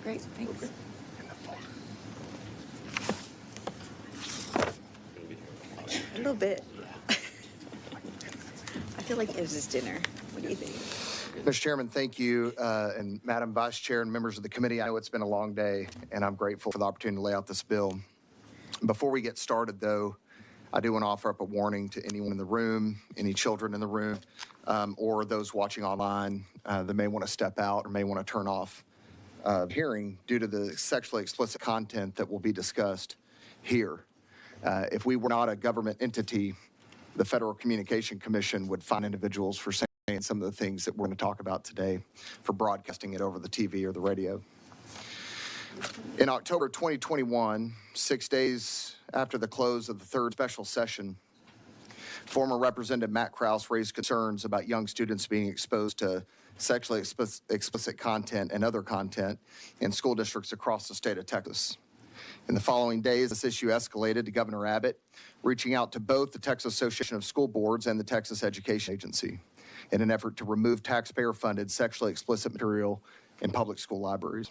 Great, thanks. A little bit. I feel like it was just dinner. What do you think? Mr. Chairman, thank you, and Madam Vice Chair and members of the committee. I know it's been a long day, and I'm grateful for the opportunity to lay out this bill. Before we get started, though, I do want to offer up a warning to anyone in the room, any children in the room, or those watching online that may want to step out or may want to turn off hearing due to the sexually explicit content that will be discussed here. If we were not a government entity, the Federal Communication Commission would fine individuals for saying some of the things that we're going to talk about today, for broadcasting it over the TV or the radio. In October 2021, 6 days after the close of the third special session, former Representative Matt Krause raised concerns about young students being exposed to sexually explicit content and other content in school districts across the state of Texas. In the following days, this issue escalated to Governor Abbott, reaching out to both the Texas Association of School Boards and the Texas Education Agency in an effort to remove taxpayer-funded sexually explicit material in public school libraries.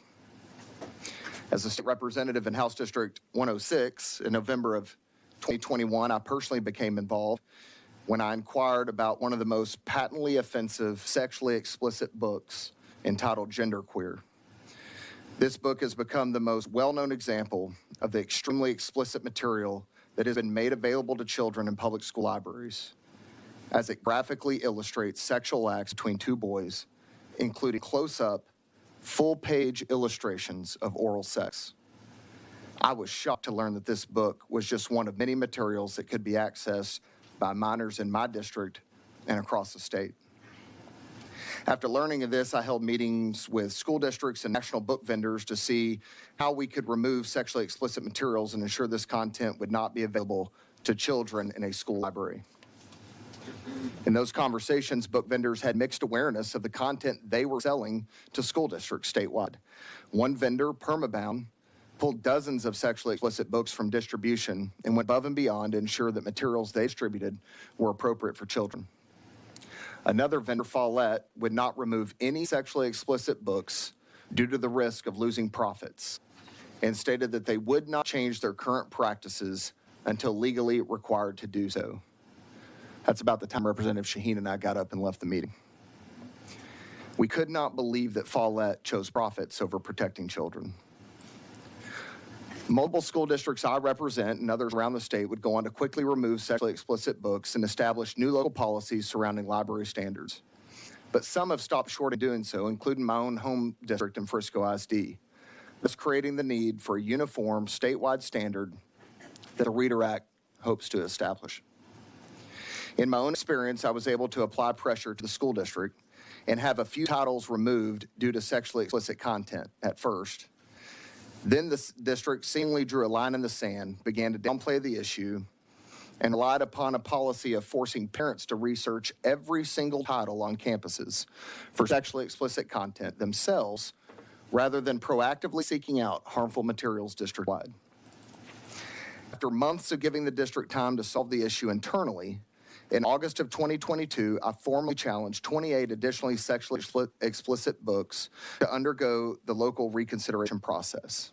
As a state representative in House District 106 in November of 2021, I personally became involved when I inquired about one of the most patently offensive sexually explicit books entitled Genderqueer. This book has become the most well-known example of the extremely explicit material that has been made available to children in public school libraries, as it graphically illustrates sexual acts between two boys, including close-up, full-page illustrations of oral sex. I was shocked to learn that this book was just one of many materials that could be accessed by minors in my district and across the state. After learning of this, I held meetings with school districts and national book vendors to see how we could remove sexually explicit materials and ensure this content would not be available to children in a school library. In those conversations, book vendors had mixed awareness of the content they were selling to school districts statewide. One vendor, Permabound, pulled dozens of sexually explicit books from distribution and went above and beyond to ensure that materials they distributed were appropriate for children. Another vendor, Follett, would not remove any sexually explicit books due to the risk of losing profits and stated that they would not change their current practices until legally required to do so. That's about the time Representative Shaheen and I got up and left the meeting. We could not believe that Follett chose profits over protecting children. Multiple school districts I represent and others around the state would go on to quickly remove sexually explicit books and establish new local policies surrounding library standards. But some have stopped short of doing so, including my own home district in Frisco ISD, thus creating the need for a uniform statewide standard that the READER Act hopes to establish. In my own experience, I was able to apply pressure to the school district and have a few titles removed due to sexually explicit content at first. Then the district seemingly drew a line in the sand, began to downplay the issue, and relied upon a policy of forcing parents to research every single title on campuses for sexually explicit content themselves, rather than proactively seeking out harmful materials district-wide. After months of giving the district time to solve the issue internally, in August of 2022, I formally challenged 28 additionally sexually explicit books to undergo the local reconsideration process.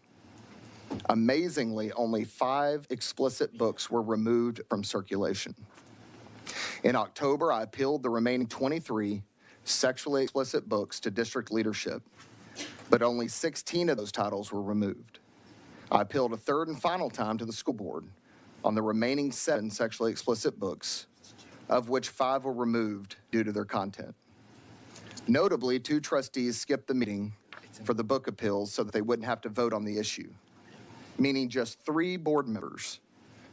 Amazingly, only 5 explicit books were removed from circulation. In October, I appealed the remaining 23 sexually explicit books to district leadership, but only 16 of those titles were removed. I appealed a third and final time to the school board on the remaining 7 sexually explicit books, of which 5 were removed due to their content. Notably, 2 trustees skipped the meeting for the book appeals so that they wouldn't have to vote on the issue, meaning just 3 board members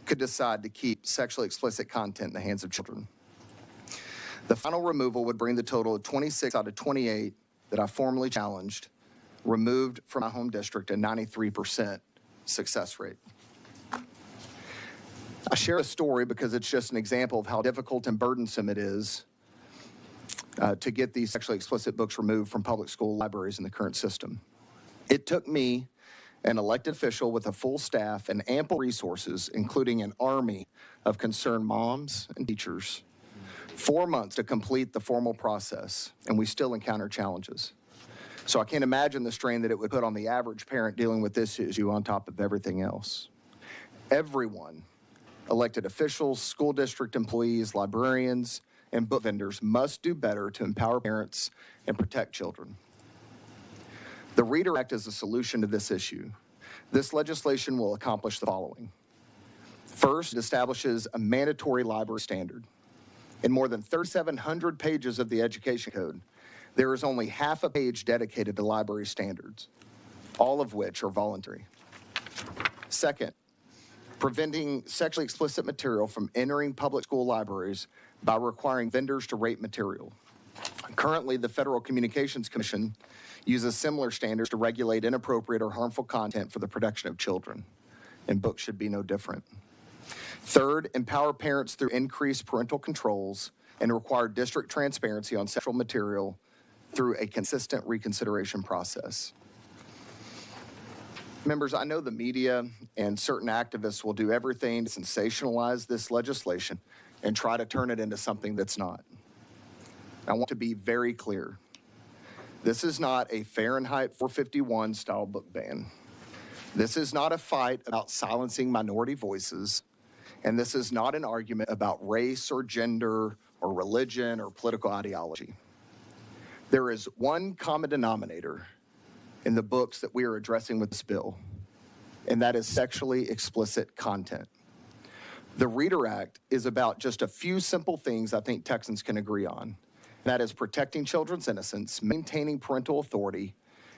could decide to keep sexually explicit content in the hands of children. The final removal would bring the total of 26 out of 28 that I formally challenged removed from my home district, a 93% success rate. I share a story because it's just an example of how difficult and burdensome it is to get these sexually explicit books removed from public school libraries in the current system. It took me, an elected official with a full staff and ample resources, including an army of concerned moms and teachers, 4 months to complete the formal process, and we still encounter challenges. So I can't imagine the strain that it would put on the average parent dealing with this issue on top of everything else. Everyone, elected officials, school district employees, librarians, and book vendors must do better to empower parents and protect children. The READER Act is a solution to this issue. This legislation will accomplish the following. First, it establishes a mandatory library standard. In more than 3,700 pages of the Education Code, there is only half a page dedicated to library standards, all of which are voluntary. Second, preventing sexually explicit material from entering public school libraries by requiring vendors to rate material. Currently, the Federal Communications Commission uses similar standards to regulate inappropriate or harmful content for the protection of children, and books should be no different. Third, empower parents through increased parental controls and require district transparency on sexual material through a consistent reconsideration process. Members, I know the media and certain activists will do everything to sensationalize this legislation and try to turn it into something that's not. I want to be very clear. This is not a Fahrenheit 451 style book ban. This is not a fight about silencing minority voices, and this is not an argument about race or gender or religion or political ideology. There is one common denominator in the books that we are addressing with this bill, and that is sexually explicit content. The READER Act is about just a few simple things I think Texans can agree on. That is protecting children's innocence, maintaining parental authority,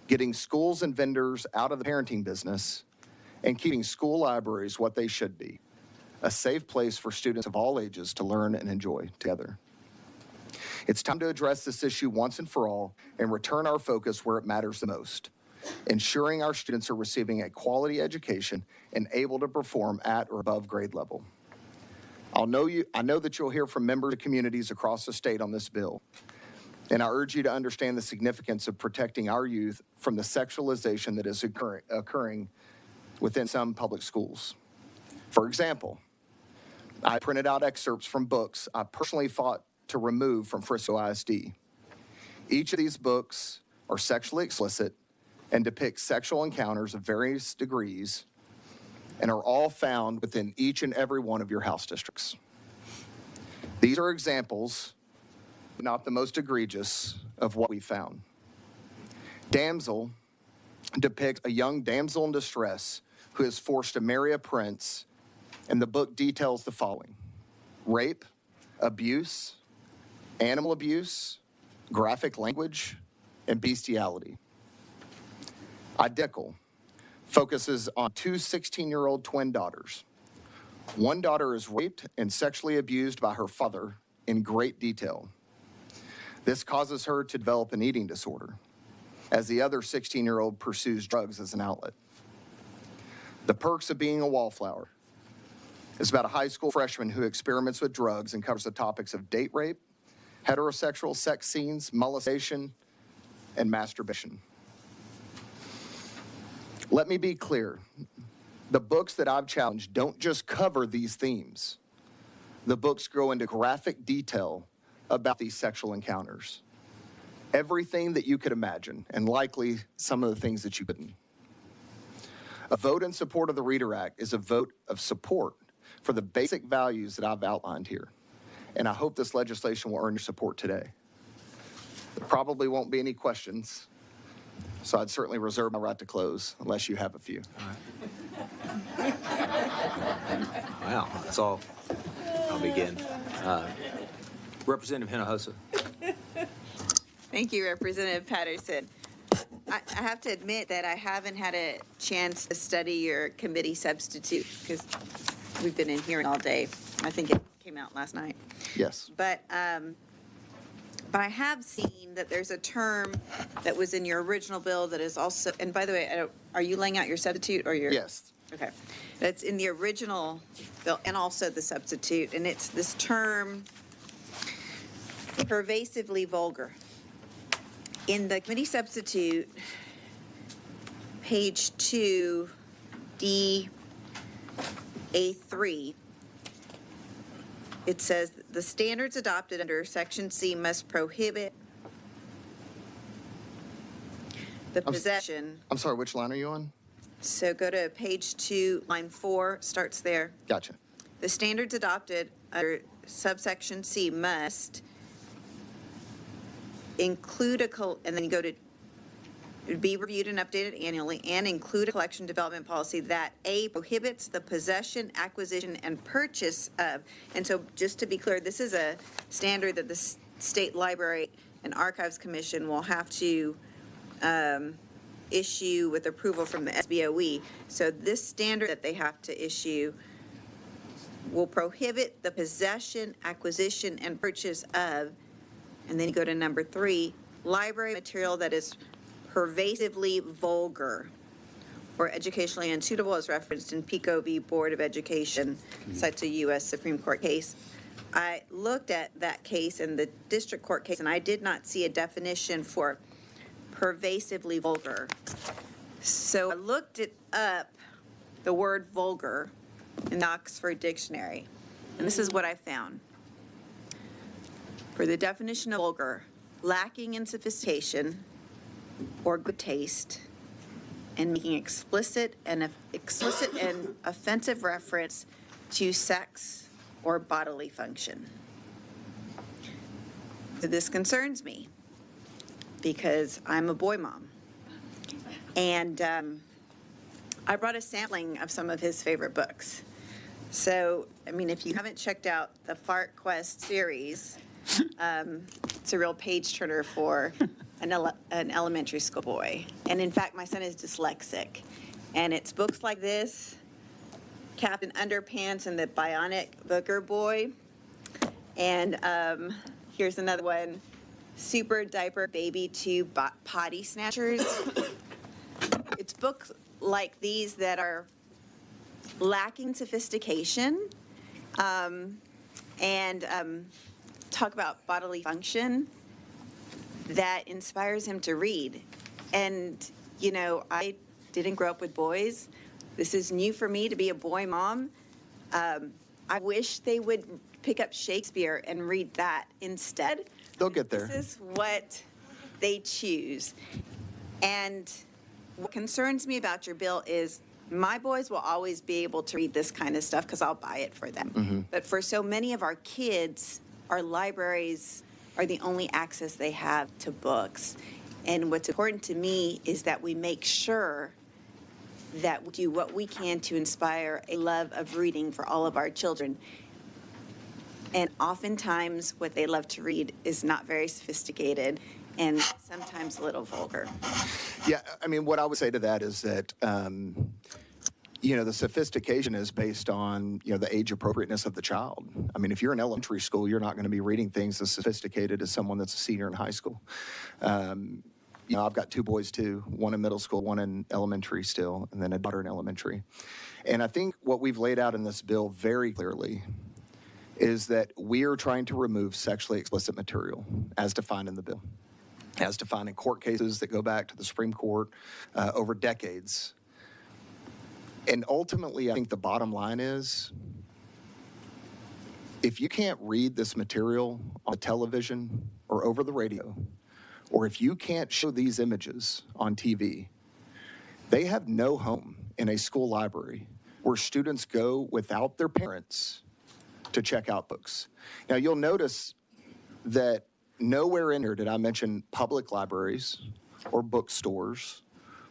getting schools and vendors out of the parenting business, and keeping school libraries what they should be, a safe place for students of all ages to learn and enjoy together. It's time to address this issue once and for all and return our focus where it matters the most, ensuring our students are receiving a quality education and able to perform at or above grade level. I know that you'll hear from members of communities across the state on this bill, and I urge you to understand the significance of protecting our youth from the sexualization that is occurring within some public schools. For example, I printed out excerpts from books I personally fought to remove from Frisco ISD. Each of these books are sexually explicit and depict sexual encounters of various degrees and are all found within each and every one of your house districts. These are examples, not the most egregious, of what we found. Damsel depicts a young damsel in distress who is forced to marry a prince, and the book details the following: rape, abuse, animal abuse, graphic language, and bestiality. Identical focuses on two 16-year-old twin daughters. One daughter is raped and sexually abused by her father in great detail. This causes her to develop an eating disorder, as the other 16-year-old pursues drugs as an outlet. The Perks of Being a Wallflower is about a high school freshman who experiments with drugs and covers the topics of date rape, heterosexual sex scenes, molestation, and masturbation. Let me be clear. The books that I've challenged don't just cover these themes. The books go into graphic detail about these sexual encounters. Everything that you could imagine, and likely some of the things that you couldn't. A vote in support of the READER Act is a vote of support for the basic values that I've outlined here. And I hope this legislation will earn your support today. There probably won't be any questions, so I'd certainly reserve my right to close unless you have a few. All right. Wow, that's all. I'll begin. Representative Hinojosa. Thank you, Representative Patterson. I have to admit that I haven't had a chance to study your committee substitute because we've been in here all day. I think it came out last night. Yes. But I have seen that there's a term that was in your original bill that is also, and by the way, are you laying out your substitute or your? Yes. Okay. That's in the original bill and also the substitute, and it's this term, pervasively vulgar. In the committee substitute, page 2, D-A3, it says the standards adopted under Section C must prohibit the possession. I'm sorry, which line are you on? So go to page 2, line 4, starts there. Gotcha. The standards adopted under subsection C must include and then you go to be reviewed and updated annually and include a collection development policy that A, prohibits the possession, acquisition, and purchase of. And so just to be clear, this is a standard that the State Library and Archives Commission will have to issue with approval from the SBOE. So this standard that they have to issue will prohibit the possession, acquisition, and purchase of, and then you go to number 3, library material that is pervasively vulgar or educationally unsuitable as referenced in Pico v. Board of Education, cites a U.S. Supreme Court case. I looked at that case in the district court case, and I did not see a definition for pervasively vulgar. So I looked it up, the word vulgar, in the Oxford Dictionary, and this is what I found. For the definition of vulgar, lacking in sophistication or good taste, and making explicit and offensive reference to sex or bodily function. So this concerns me because I'm a boy mom, and I brought a sampling of some of his favorite books. So, I mean, if you haven't checked out the Fart Quest series, it's a real page turner for an elementary school boy. And in fact, my son is dyslexic. And it's books like this, Captain Underpants and the Bionic Booger Boy. And here's another one, Super Diaper Baby 2 Potty Snatchers. It's books like these that are lacking sophistication and talk about bodily function that inspires him to read. And, you know, I didn't grow up with boys. This is new for me to be a boy mom. I wish they would pick up Shakespeare and read that instead. They'll get there. This is what they choose. And what concerns me about your bill is my boys will always be able to read this kind of stuff because I'll buy it for them. Mm-hmm. But for so many of our kids, our libraries are the only access they have to books. And what's important to me is that we make sure that we do what we can to inspire a love of reading for all of our children. And oftentimes what they love to read is not very sophisticated and sometimes a little vulgar. Yeah, I mean, what I would say to that is that, you know, the sophistication is based on, you know, the age appropriateness of the child. I mean, if you're in elementary school, you're not going to be reading things as sophisticated as someone that's a senior in high school. You know, I've got 2 boys too, one in middle school, one in elementary still, and then a daughter in elementary. And I think what we've laid out in this bill very clearly is that we are trying to remove sexually explicit material as defined in the bill, as defined in court cases that go back to the Supreme Court over decades. And ultimately, I think the bottom line is, if you can't read this material on television or over the radio, or if you can't show these images on TV, they have no home in a school library where students go without their parents to check out books. Now, you'll notice that nowhere in here did I mention public libraries or bookstores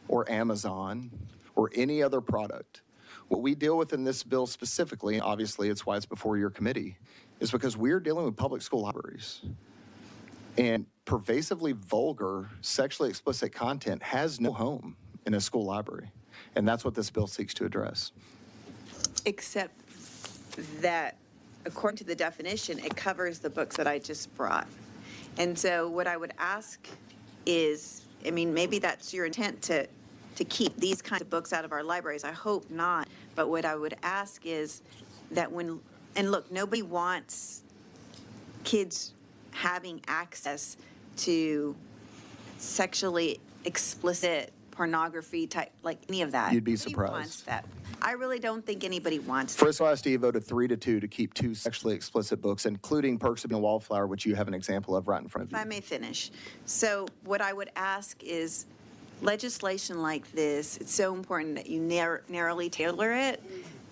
or Amazon or any other product. What we deal with in this bill specifically, and obviously it's why it's before your committee, is because we're dealing with public school libraries. And pervasively vulgar, sexually explicit content has no home in a school library. And that's what this bill seeks to address. Except that, according to the definition, it covers the books that I just brought. And so what I would ask is, I mean, maybe that's your intent to keep these kinds of books out of our libraries. I hope not. But what I would ask is that and look, nobody wants kids having access to sexually explicit pornography type, like any of that. You'd be Nobody surprised. wants that. I really don't think anybody wants that. Frisco ISD voted 3-2 to keep 2 sexually explicit books, including Perks of Being a Wallflower, which you have an example of right in front of you. If I may finish. So what I would ask is legislation like this, it's so important that you narrowly tailor it,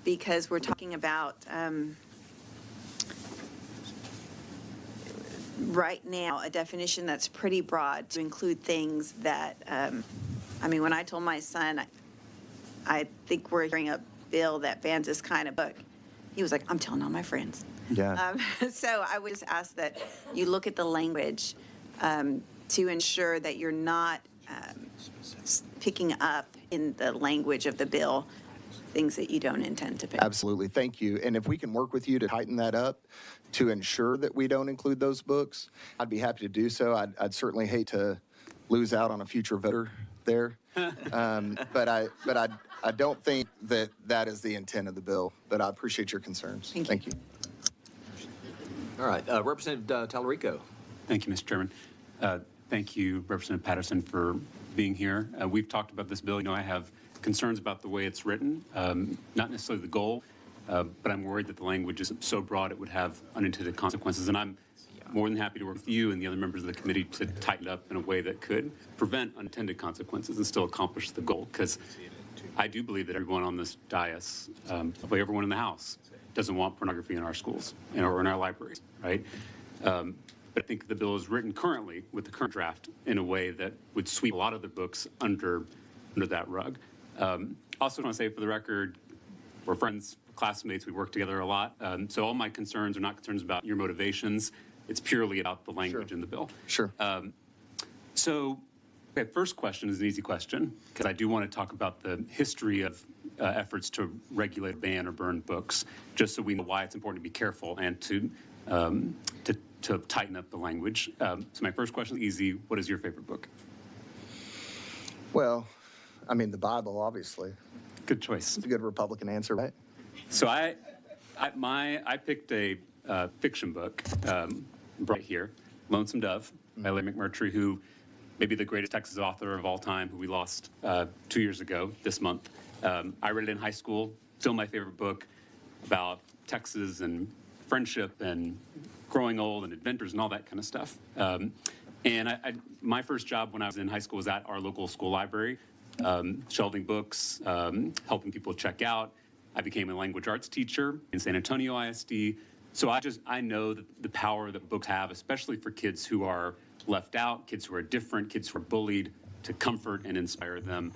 because we're talking about, right now, a definition that's pretty broad to include things that, I mean, when I told my son, I think we're hearing a bill that bans this kind of book, he was like, I'm telling all my friends. Yeah. So I would just ask that you look at the language to ensure that you're not picking up in the language of the bill things that you don't intend to pick. Absolutely. Thank you. And if we can work with you to tighten that up to ensure that we don't include those books, I'd be happy to do so. I'd certainly hate to lose out on a future voter there. But I don't think that that is the intent of the bill, but I appreciate your concerns. Thank you. All right, Representative Tallarico. Thank you, Mr. Chairman. Thank you, Representative Patterson, for being here. We've talked about this bill. You know, I have concerns about the way it's written, not necessarily the goal, but I'm worried that the language is so broad it would have unintended consequences. And I'm more than happy to work with you and the other members of the committee to tighten it up in a way that could prevent unintended consequences and still accomplish the goal. Because I do believe that everyone on this dais, probably everyone in the House, doesn't want pornography in our schools or in our libraries, right? But I think the bill is written currently with the current draft in a way that would sweep a lot of the books under that rug. Also want to say for the record, we're friends, classmates, we work together a lot. So all my concerns are not concerns about your motivations. It's purely about the language in the bill. Sure. So, okay, first question is an easy question, because I do want to talk about the history of efforts to regulate, ban, or burn books, just so we know why it's important to be careful and to tighten up the language. So my first question is easy. What is your favorite book? Well, I mean, the Bible, obviously. Good choice. It's a good Republican answer, right? So I picked a fiction book right here, Lonesome Dove by Larry McMurtry, who may be the greatest Texas author of all time, who we lost 2 years ago this month. I read it in high school, still my favorite book about Texas and friendship and growing old and adventures and all that kind of stuff. And my first job when I was in high school was at our local school library, shelving books, helping people check out. I became a language arts teacher in San Antonio ISD. So I know the power that books have, especially for kids who are left out, kids who are different, kids who are bullied, to comfort and inspire them.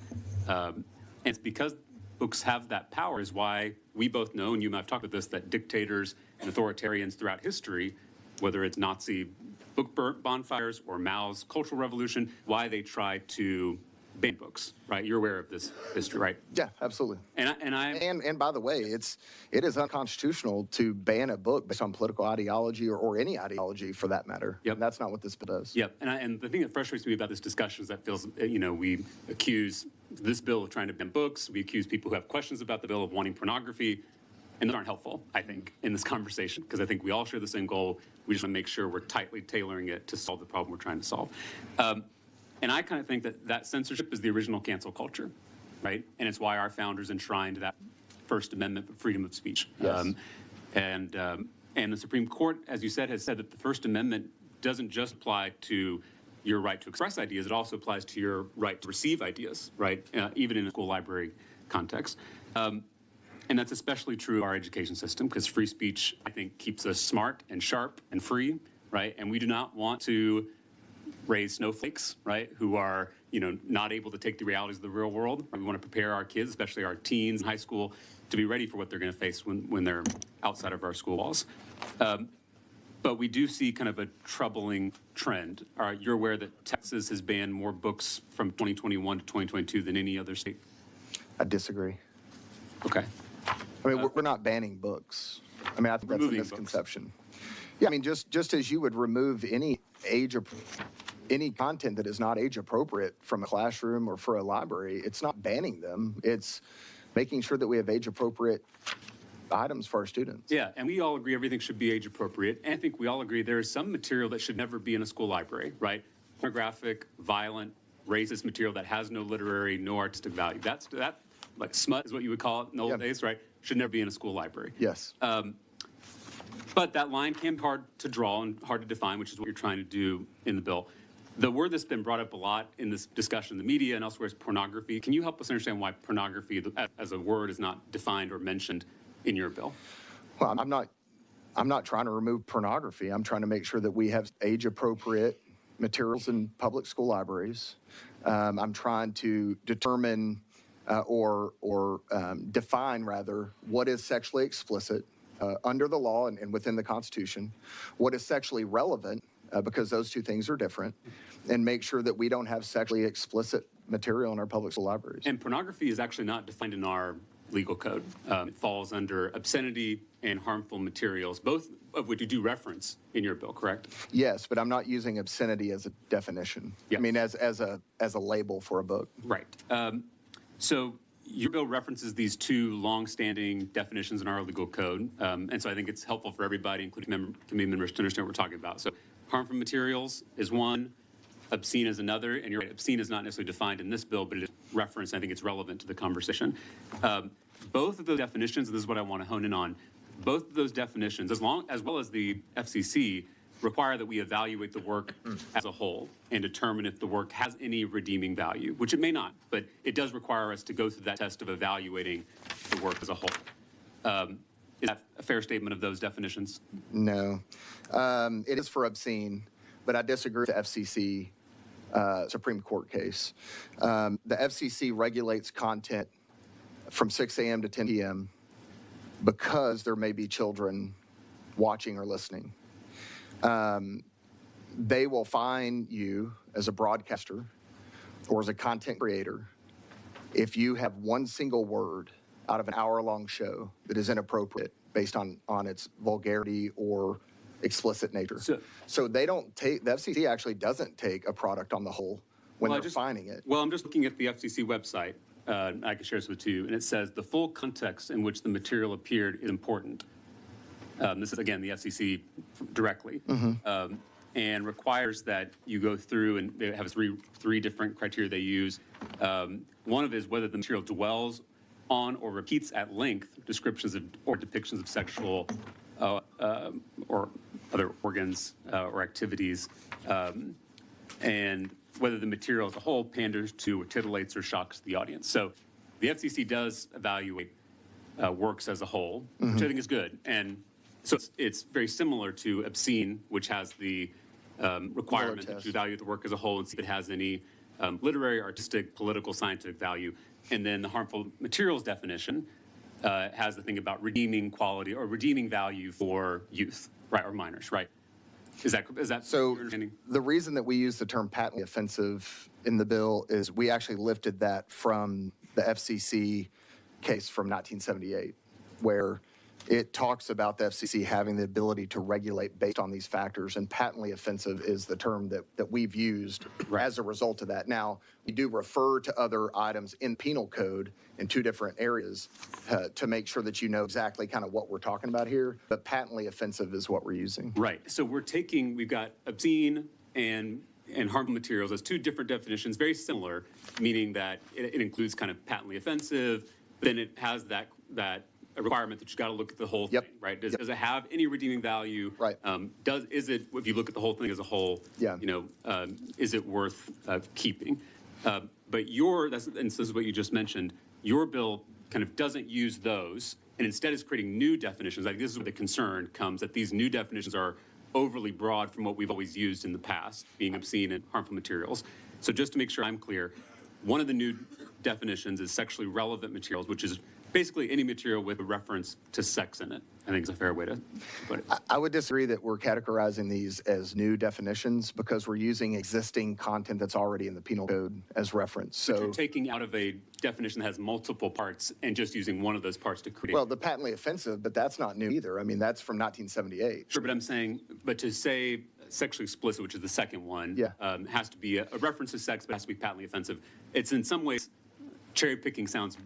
And it's because books have that power is why we both know, and you and I have talked about this, that dictators and authoritarians throughout history, whether it's Nazi book bonfires or Mao's Cultural Revolution, why they try to ban books, right? You're aware of this history, right? Yeah, absolutely. And by the way, it is unconstitutional to ban a book based on political ideology or any ideology for that matter. Yep. And that's not what this bill does. Yep. And the thing that frustrates me about this discussion is that feels, we accuse this bill of trying to ban books. We accuse people who have questions about the bill of wanting pornography. And those aren't helpful, I think, in this conversation, because I think we all share the same goal. We just want to make sure we're tightly tailoring it to solve the problem we're trying to solve. And I kind of think that censorship is the original cancel culture, right? And it's why our founders enshrined that First Amendment, freedom of speech. Yes. And the Supreme Court, as you said, has said that the First Amendment doesn't just apply to your right to express ideas, it also applies to your right to receive ideas, right? Even in a school library context. And that's especially true of our education system, because free speech, I think, keeps us smart and sharp and free, right? And we do not want to raise snowflakes, right, who are, not able to take the realities of the real world. We want to prepare our kids, especially our teens in high school, to be ready for what they're going to face when they're outside of our school walls. But we do see kind of a troubling trend. You're aware that Texas has banned more books from 2021 to 2022 than any other state? I disagree. Okay. I mean, we're not banning books. I mean, I think that's a misconception. Yeah, I mean, just as you would remove any content that is not age appropriate from a classroom or for a library, it's not banning them. It's making sure that we have age appropriate items for our students. Yeah, and we all agree everything should be age appropriate. And I think we all agree there is some material that should never be in a school library, right? Pornographic, violent, racist material that has no literary, no artistic value. That like smut is what you would call it in the old days, right? Should never be in a school library. Yes. But that line can be hard to draw and hard to define, which is what you're trying to do in the bill. The word that's been brought up a lot in this discussion in the media and elsewhere is pornography. Can you help us understand why pornography as a word is not defined or mentioned in your bill? Well, I'm not trying to remove pornography. I'm trying to make sure that we have age-appropriate materials in public school libraries. I'm trying to determine or define, rather, what is sexually explicit under the law and within the Constitution, what is sexually relevant, because those two things are different, and make sure that we don't have sexually explicit material in our public school libraries. And pornography is actually not defined in our legal code. It falls under obscenity and harmful materials, both of which you do reference in your bill, correct? Yes, but I'm not using obscenity as a definition. Yeah. I mean, as a label for a book. Right. So your bill references these two long-standing definitions in our legal code, and so I think it's helpful for everybody, including committee members, to understand what we're talking about. So harmful materials is one, obscene is another, and you're right, obscene is not necessarily defined in this bill, but it is referenced. I think it's relevant to the conversation. Both of those definitions, and this is what I want to hone in on, both of those definitions, as well as the FCC, require that we evaluate the work as a whole and determine if the work has any redeeming value, which it may not, but it does require us to go through that test of evaluating the work as a whole. Is that a fair statement of those definitions? No. It is for obscene, but I disagree with the FCC Supreme Court case. The FCC regulates content from 6 a.m. to 10 p.m. because there may be children watching or listening. They will fine you as a broadcaster or as a content creator if you have one single word out of an hour-long show that is inappropriate based on its vulgarity or explicit nature. So they don't take, the FCC actually doesn't take a product on the whole when they're fining it. Well, I'm just looking at the FCC website. I can share this with you, and it says the full context in which the material appeared is important. This is, again, the FCC directly, and requires that you go through, and they have three different criteria they use. One of it is whether the material dwells on or repeats at length descriptions of or depictions of sexual or other organs or activities, and whether the material as a whole panders to, or titillates, or shocks the audience. So the FCC does evaluate works as a whole, which I think is good. And so it's very similar to obscene, which has the requirement that you evaluate the work as a whole and see if it has any literary, artistic, political, scientific value. And then the harmful materials definition has the thing about redeeming quality or redeeming value for youth, right, or minors, right? Is that so? Your understanding? The reason that we use the term patently offensive in the bill is we actually lifted that from the FCC case from 1978, where it talks about the FCC having the ability to regulate based on these factors, and patently offensive is the term that we've used as a result of that. Now, we do refer to other items in penal code in two different areas to make sure that you know exactly kind of what we're talking about here, but patently offensive is what we're using. Right. So we've got obscene and harmful materials as two different definitions, very similar, meaning that it includes kind of patently offensive, then it has that a requirement that you got to look at the whole thing, right? Does it have any redeeming value? Right. Is it, if you look at the whole thing as a whole, is it worth keeping? But and this is what you just mentioned, your bill kind of doesn't use those, and instead is creating new definitions. Like, this is where the concern comes, that these new definitions are overly broad from what we've always used in the past, being obscene and harmful materials. So just to make sure I'm clear, one of the new definitions is sexually relevant materials, which is basically any material with a reference to sex in it, I think is a fair way to put it. I would disagree that we're categorizing these as new definitions because we're using existing content that's already in the penal code as reference. So you're taking out of a definition that has multiple parts and just using one of those parts to create. Well, the patently offensive, but that's not new either. I mean, that's from 1978. Sure, but I'm saying, but to say sexually explicit, which is the second one, has to be a reference to sex, but has to be patently offensive. It's in some ways, cherry picking sounds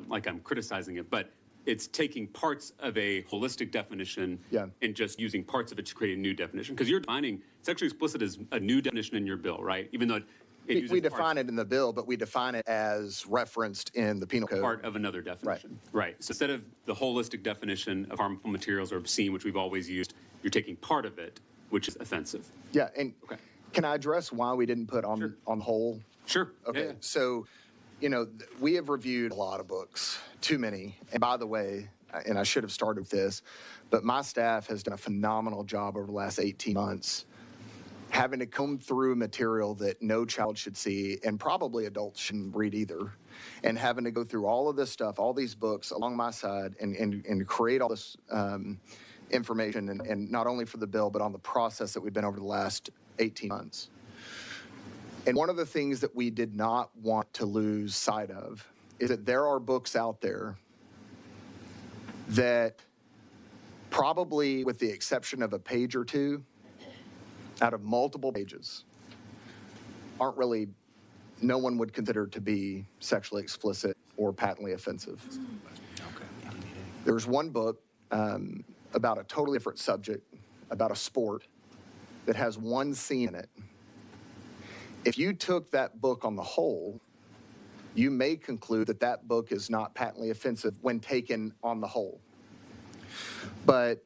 like I'm criticizing it, but it's taking parts of a holistic definition and just using parts of it to create a new definition. Because you're defining sexually explicit as a new definition in your bill, right? Even though we define it in the bill, but we define it as referenced in the penal code. Part of another definition. Right. So instead of the holistic definition of harmful materials or obscene, which we've always used, you're taking part of it, which is offensive. Yeah, and Can I address why we didn't put on, Sure. on whole? Sure. Okay, Yeah. so, we have reviewed a lot of books, too many. And by the way, and I should have started with this, but my staff has done a phenomenal job over the last 18 months having to comb through material that no child should see and probably adults shouldn't read either, and having to go through all of this stuff, all these books along my side and create all this information, and not only for the bill, but on the process that we've been over the last 18 months. And one of the things that we did not want to lose sight of is that there are books out there that probably, with the exception of a page or two, out of multiple pages, aren't really, no one would consider to be sexually explicit or patently offensive. There's one book about a totally different subject, about a sport, that has one scene in it. If you took that book on the whole, you may conclude that that book is not patently offensive when taken on the whole. But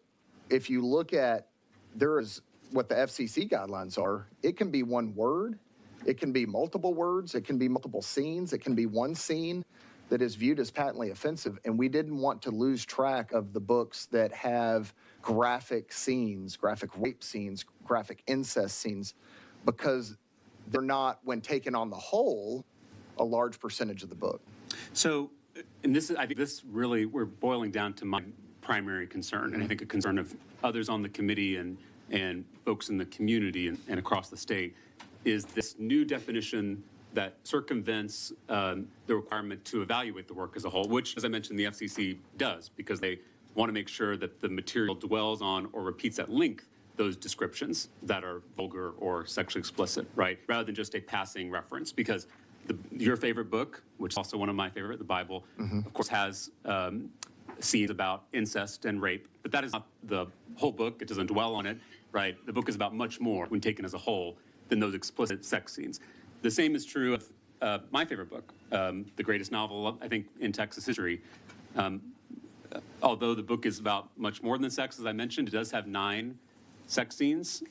if you look at, there is what the FCC guidelines are, it can be one word, it can be multiple words, it can be multiple scenes, it can be one scene that is viewed as patently offensive. And we didn't want to lose track of the books that have graphic scenes, graphic rape scenes, graphic incest scenes, because they're not, when taken on the whole, a large percentage of the book. So, and this is, I think this really, we're boiling down to my primary concern, and I think a concern of others on the committee and folks in the community and across the state, is this new definition that circumvents the requirement to evaluate the work as a whole, which, as I mentioned, the FCC does, because they want to make sure that the material dwells on or repeats at length those descriptions that are vulgar or sexually explicit, right? Rather than just a passing reference, because your favorite book, which is also one of my favorite, the Bible, of course, has scenes about incest and rape, but that is not the whole book. It doesn't dwell on it, right? The book is about much more when taken as a whole than those explicit sex scenes. The same is true of my favorite book, the greatest novel, I think, in Texas history. Although the book is about much more than sex, as I mentioned, it does have 9 sex scenes,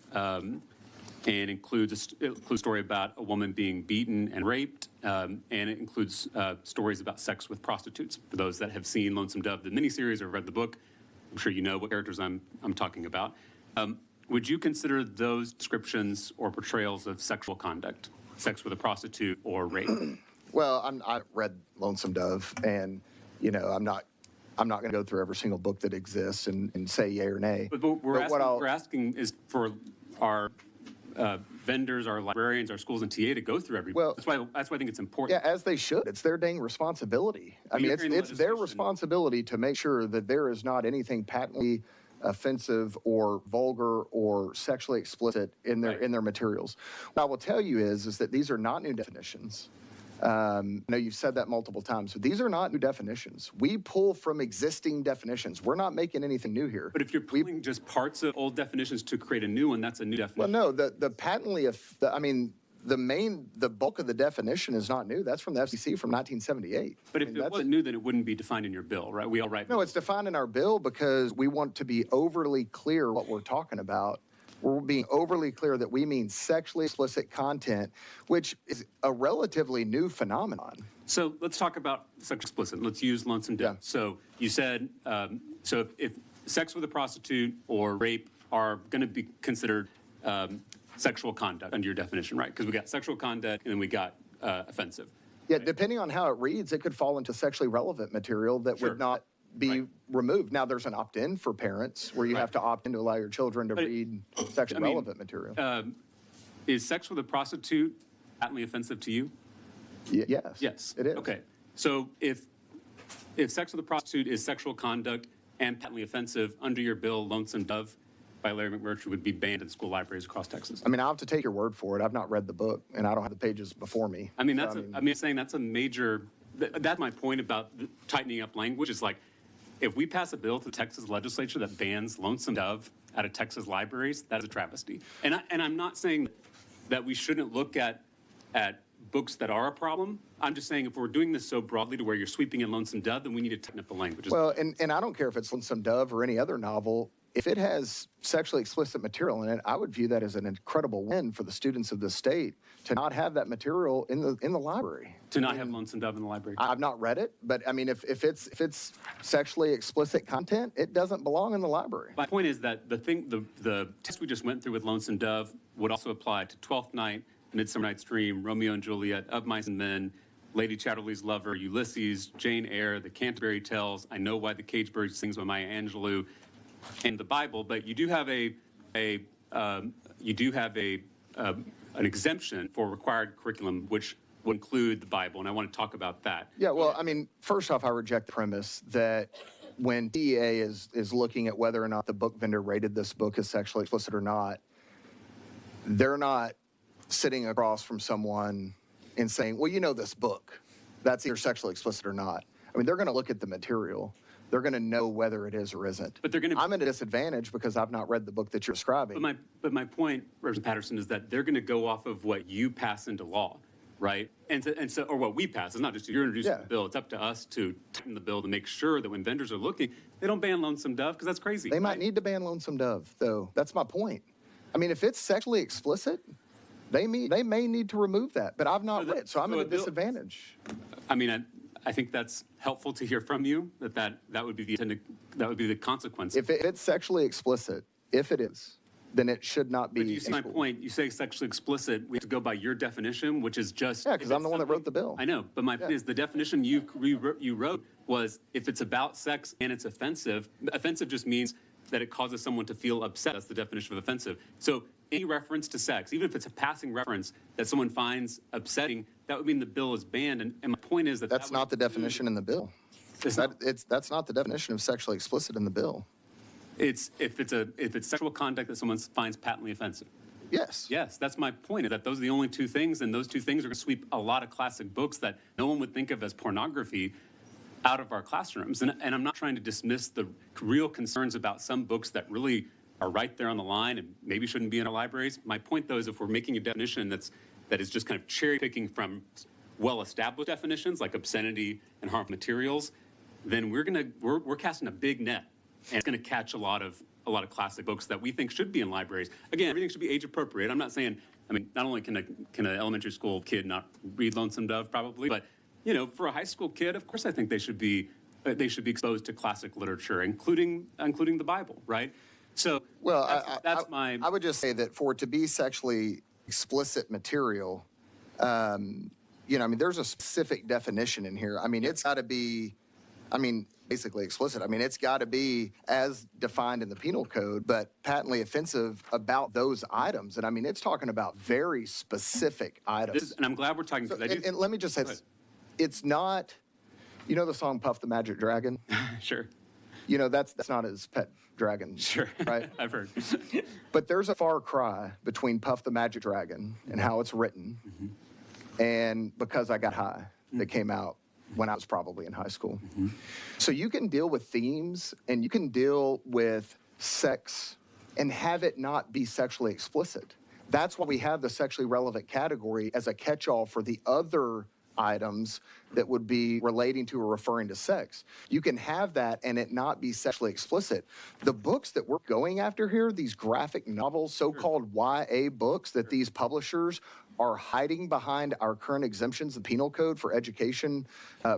and includes a story about a woman being beaten and raped, and it includes stories about sex with prostitutes. For those that have seen Lonesome Dove, the miniseries, or read the book, I'm sure you know what characters I'm talking about. Would you consider those descriptions or portrayals of sexual conduct, sex with a prostitute or rape? Well, I read Lonesome Dove, and I'm not going to go through every single book that exists and say yay or nay. But we're asking is for our vendors, our librarians, our schools, and TA to go through every book. That's why I think it's important. Yeah, as they should. It's their dang responsibility. I mean, it's their responsibility to make sure that there is not anything patently offensive or vulgar or sexually explicit in their materials. What I will tell you is that these are not new definitions. I know you've said that multiple times, but these are not new definitions. We pull from existing definitions. We're not making anything new here. But if you're pulling just parts of old definitions to create a new one, that's a new definition. Well, no, the patently, the bulk of the definition is not new. That's from the FCC from 1978. But if it wasn't new, then it wouldn't be defined in your bill, right? We all write. No, it's defined in our bill because we want to be overly clear what we're talking about. We're being overly clear that we mean sexually explicit content, which is a relatively new phenomenon. So let's talk about sexually explicit. Let's use Lonesome Dove. Yeah. So you said, so if sex with a prostitute or rape are going to be considered sexual conduct under your definition, right? Because we got sexual conduct and then we got offensive. Yeah, right? Depending on how it reads, it could fall into sexually relevant material that would not be removed. Now, there's an opt-in for parents where you have to opt in to allow your children to read sexually relevant material. Is sex with a prostitute patently offensive to you? Yes. Yes. It is. Okay. So if sex with a prostitute is sexual conduct and patently offensive, under your bill, Lonesome Dove by Larry McMurtry would be banned in school libraries across Texas. I mean, I'll have to take your word for it. I've not read the book, and I don't have the pages before me. I mean, I'm saying that's a major, that's my point about tightening up language, is like, if we pass a bill to the Texas legislature that bans Lonesome Dove out of Texas libraries, that is a travesty. And I'm not saying that we shouldn't look at books that are a problem. I'm just saying if we're doing this so broadly to where you're sweeping in Lonesome Dove, then we need to tighten up the language. Well, and I don't care if it's Lonesome Dove or any other novel. if it has sexually explicit material in it, I would view that as an incredible win for the students of the state to not have that material in the library. To not have Lonesome Dove in the library. I've not read it, but I mean, if it's sexually explicit content, it doesn't belong in the library. My point is that the test we just went through with Lonesome Dove would also apply to Twelfth Night, Midsummer Night's Dream, Romeo and Juliet, Of Mice and Men, Lady Chatterley's Lover, Ulysses, Jane Eyre, The Canterbury Tales, I Know Why the Caged Bird Sings by Maya Angelou, and the Bible. But you do have an exemption for required curriculum, which will include the Bible, and I want to talk about that. Yeah, well, I mean, first off, I reject the premise that when DEA is looking at whether or not the book vendor rated this book as sexually explicit or not, they're not sitting across from someone and saying, well, you know this book, that's either sexually explicit or not. I mean, they're going to look at the material. They're going to know whether it is or isn't. But they're going to. I'm at a disadvantage because I've not read the book that you're describing. But my point, Representative Patterson, is that they're going to go off of what you pass into law, right? And so, or what we pass. It's not just you're introducing the bill. It's up to us to tighten the bill to make sure that when vendors are looking, they don't ban Lonesome Dove, because that's crazy. They might need to ban Lonesome Dove, though. That's my point. I mean, if it's sexually explicit, they may need to remove that. But I've not read it, so I'm at a disadvantage. I mean, I think that's helpful to hear from you, that would be the consequence. If it's sexually explicit, if it is, then it should not be. But you see my point. You say sexually explicit. We have to go by your definition, which is just. Yeah, because I'm the one that wrote the bill. I know, but my point is the definition you wrote was if it's about sex and it's offensive. Offensive just means that it causes someone to feel upset. That's the definition of offensive. So any reference to sex, even if it's a passing reference that someone finds upsetting, that would mean the bill is banned. And my point is that that's not the definition in the bill. That's not the definition of sexually explicit in the bill. It's if it's sexual conduct that someone finds patently offensive. Yes. Yes, that's my point. Is that those are the only two things, and those two things are going to sweep a lot of classic books that no one would think of as pornography out of our classrooms. And I'm not trying to dismiss the real concerns about some books that really are right there on the line and maybe shouldn't be in our libraries. My point, though, is if we're making a definition that is just kind of cherry picking from well-established definitions like obscenity and harmful materials, then we're casting a big net. And it's going to catch a lot of classic books that we think should be in libraries. Again, everything should be age appropriate. I'm not saying, I mean, not only can an elementary school kid not read Lonesome Dove probably, but for a high school kid, of course, I think they should be exposed to classic literature, including the Bible, right? So, well, I would just say that for it to be sexually explicit material, I mean, there's a specific definition in here. I mean, it's got to be, basically explicit. I mean, it's got to be as defined in the penal code, but patently offensive about those items. And I mean, it's talking about very specific items. And I'm glad we're talking about that. And let me just say this. It's not, the song Puff the Magic Dragon? Sure. That's not his pet dragon. Sure. Right? I've heard. But there's a far cry between Puff the Magic Dragon and how it's written and Because I Got High that came out when I was probably in high school. So you can deal with themes and you can deal with sex and have it not be sexually explicit. That's why we have the sexually relevant category as a catch-all for the other items that would be relating to or referring to sex. You can have that and it not be sexually explicit. The books that we're going after here, these graphic novels, so-called YA books that these publishers are hiding behind our current exemptions, the penal code for education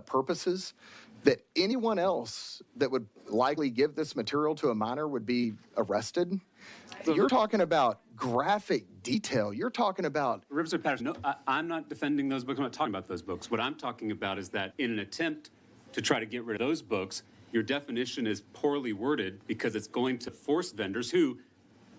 purposes, that anyone else that would likely give this material to a minor would be arrested. You're talking about graphic detail. You're talking about... Representative Patterson, no, I'm not defending those books. I'm not talking about those books. What I'm talking about is that in an attempt to try to get rid of those books, your definition is poorly worded because it's going to force vendors who,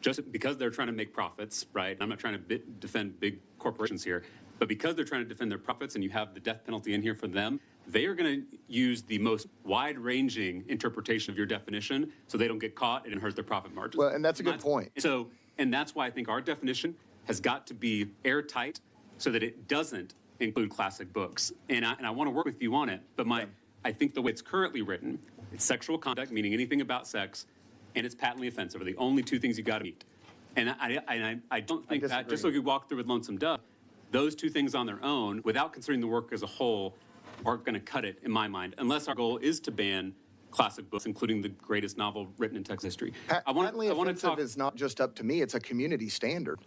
just because they're trying to make profits, right? I'm not trying to defend big corporations here, but because they're trying to defend their profits and you have the death penalty in here for them, they are going to use the most wide-ranging interpretation of your definition so they don't get caught and it hurts their profit margins. Well, and that's a good point. So, and that's why I think our definition has got to be airtight so that it doesn't include classic books. And I want to work with you on it, but I think the way it's currently written, it's sexual conduct, meaning anything about sex, and it's patently offensive are the only two things you got to meet. And I don't think that, just like you walk through with Lonesome Dove, those two things on their own, without considering the work as a whole, aren't going to cut it, in my mind, unless our goal is to ban classic books, including the greatest novel written in Texas history. Patently I want to offensive talk. is not just up to me, it's a community standard.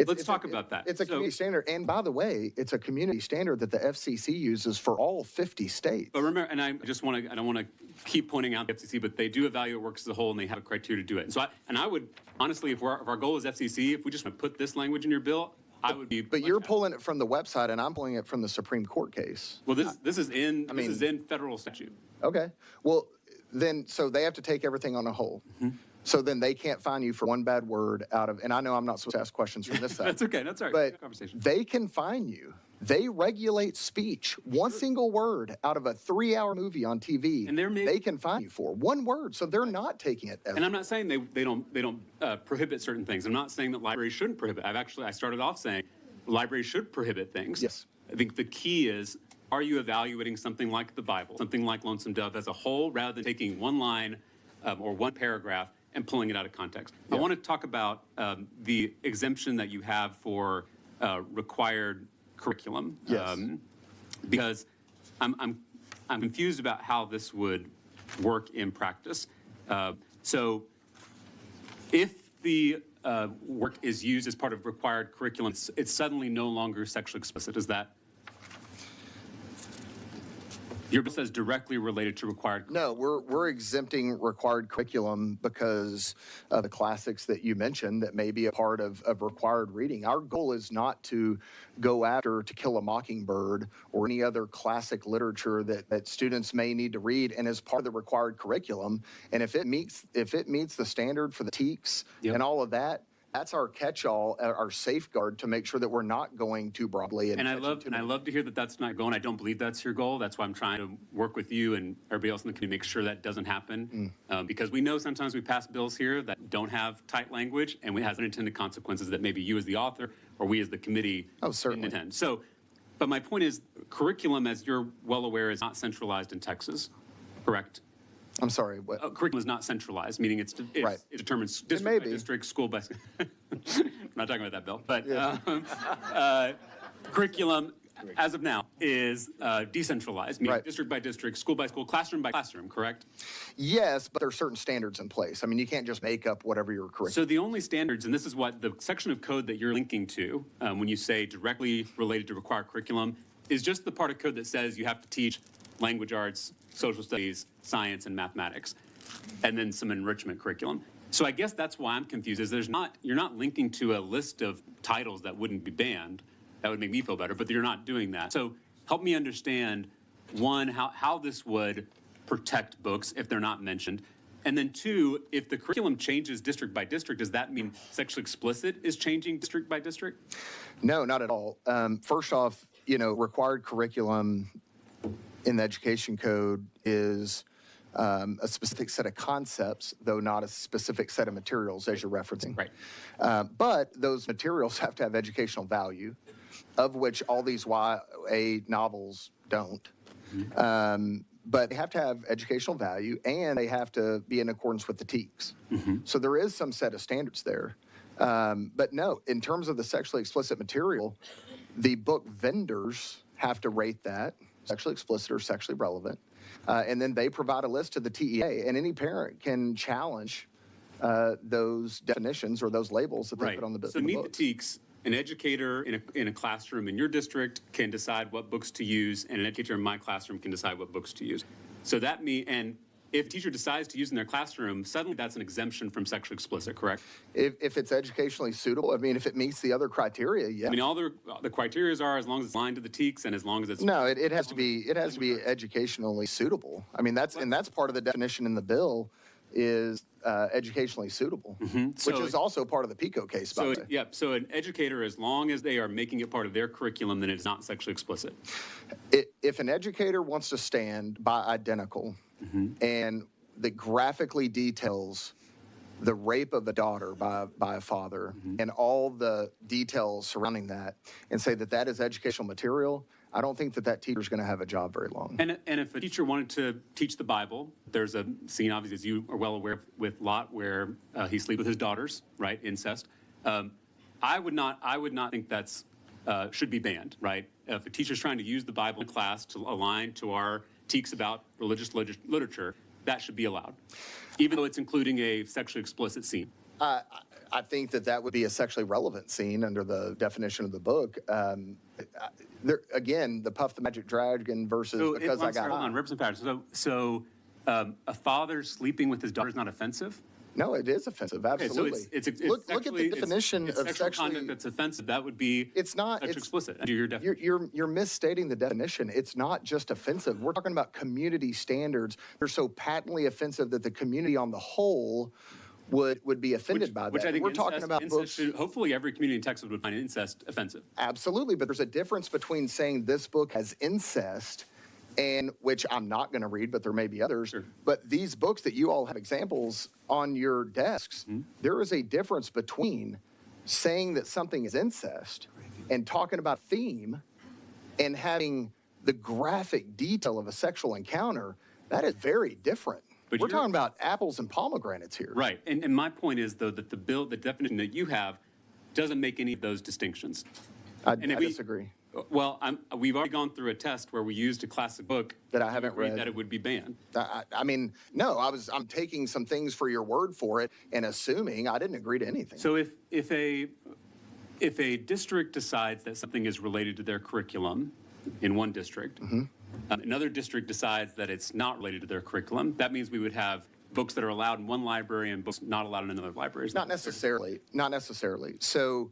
Let's talk about that. It's a community standard, and by the way, it's a community standard that the FCC uses for all 50 states. But remember, and I don't want to keep pointing out the FCC, but they do evaluate works as a whole, and they have a criteria to do it. And so, I would honestly, if our goal is FCC, if we just want to put this language in your bill, I would be. But you're pulling it from the website, and I'm pulling it from the Supreme Court case. Well, this is in federal statute. Okay. Well, then, so they have to take everything on a whole. Mm-hmm. So then they can't fine you for one bad word out of, and I know I'm not supposed to ask questions from this side. That's okay. That's all right. But Conversation. they can fine you. They regulate speech. One single word out of a 3-hour movie on TV, And they can fine you for one word. So they're not taking it as. And I'm not saying they don't prohibit certain things. I'm not saying that libraries shouldn't prohibit. I started off saying libraries should prohibit things. Yes. I think the key is, are you evaluating something like the Bible, something like Lonesome Dove as a whole, rather than taking one line or one paragraph and pulling it out of context? Yeah. I want to talk about the exemption that you have for required curriculum. Yes. Because I'm confused about how this would work in practice. So if the work is used as part of required curriculum, it's suddenly no longer sexually explicit. Is that? Your bill says directly related to required curriculum. No, we're exempting required curriculum because of the classics that you mentioned that may be a part of required reading. Our goal is not to go after To Kill a Mockingbird or any other classic literature that students may need to read and is part of the required curriculum. And if it meets the standard for the TEKS Yep. and all of that, that's our catch-all, our safeguard to make sure that we're not going too broadly. And I love to hear that that's not going. I don't believe that's your goal. That's why I'm trying to work with you and everybody else in the community to make sure that doesn't happen. Because we know sometimes we pass bills here that don't have tight language and it has unintended consequences that maybe you as the author or we as the committee certainly. didn't intend. So, but my point is, curriculum, as you're well aware, is not centralized in Texas, correct? I'm sorry, what? Curriculum is not centralized, meaning it's Right. it determines district may by be. district, school by. I'm not talking about that, Bill. But Yeah. curriculum, as of now, is decentralized, meaning Right. district by district, school by school, classroom by classroom. Correct? Yes, but there are certain standards in place. I mean, you can't just make up whatever your curriculum. So the only standards, and this is what the section of code that you're linking to when you say directly related to required curriculum, is just the part of code that says you have to teach language arts, social studies, science, and mathematics, and then some enrichment curriculum. So I guess that's why I'm confused, is you're not linking to a list of titles that wouldn't be banned. That would make me feel better, but you're not doing that. So help me understand, one, how this would protect books if they're not mentioned. And then two, if the curriculum changes district by district, does that mean sexually explicit is changing district by district? No, not at all. First off, required curriculum in the education code is a specific set of concepts, though not a specific set of materials, as you're referencing. Right. But those materials have to have educational value, of which all these YA novels don't. But they have to have educational value, and they have to be in accordance with the TEKS. So there is some set of standards there. But no, in terms of the sexually explicit material, the book vendors have to rate that sexually explicit or sexually relevant. And then they provide a list to the TEA, and any parent can challenge those definitions or those labels that they put on the book. So meet the TEKS. An educator in a classroom in your district can decide what books to use, and an educator in my classroom can decide what books to use. So that and if a teacher decides to use in their classroom, suddenly that's an exemption from sexually explicit, correct? If it's educationally suitable, I mean, if it meets the other criteria, yeah. I mean, all the criteria are as long as it's aligned to the TEKS and as long as it's. No, it has to be educationally suitable. I mean, that's part of the definition in the bill is educationally suitable, which is also part of the PICO case, by the way. Yeah, so an educator, as long as they are making it part of their curriculum, then it's not sexually explicit. If an educator wants to stand by identical and that graphically details the rape of a daughter by a father and all the details surrounding that and say that that is educational material, I don't think that teacher is going to have a job very long. And if a teacher wanted to teach the Bible, there's a scene, obviously, as you are well aware, with Lot, where he sleeps with his daughters, right? Incest. I would not think that's should be banned, right? If a teacher's trying to use the Bible in class to align to our TEKS about religious literature, that should be allowed, even though it's including a sexually explicit scene. I think that that would be a sexually relevant scene under the definition of the book. Again, the Puff the Magic Dragon versus because I got hold on, Representative Patterson. So a father sleeping with his daughter is not offensive? No, it is offensive. Absolutely. Okay, so it's look at the definition it's of sexual sexually. conduct that's offensive. That would be It's not. sexually It's explicit under your definition. You're misstating the definition. It's not just offensive. We're talking about community standards. They're so patently offensive that the community on the whole would be offended by that. Which I think we're talking about books. Hopefully, every community in Texas would find incest offensive. Absolutely, but there's a difference between saying this book has incest, and which I'm not going to read, but there may be others. Sure. But these books that you all have examples on your desks, there is a difference between saying that something is incest and talking about theme and having the graphic detail of a sexual encounter. That is very different. But we're talking about apples and pomegranates here. Right. And my point is, though, that the definition that you have doesn't make any of those distinctions. I disagree. Well, we've already gone through a test where we used a classic book that I haven't read that it would be banned. I mean, no, I'm taking some things for your word for it and assuming. I didn't agree to anything. So if a district decides that something is related to their curriculum in one district, another district decides that it's not related to their curriculum, that means we would have books that are allowed in one library and books not allowed in another library. Not necessarily. Not necessarily. So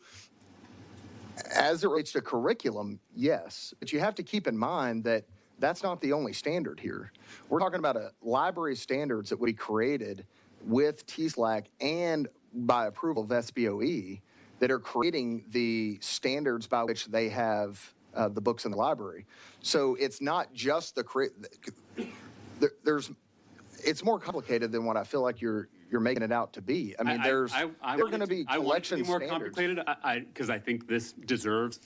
as it relates to curriculum, yes, but you have to keep in mind that that's not the only standard here. We're talking about a library standards that we created with TSLAC and by approval of SBOE that are creating the standards by which they have the books in the library. So it's not just it's more complicated than what I feel like you're making it out to be. I mean, there are going to be collection more standards. complicated because I think this deserves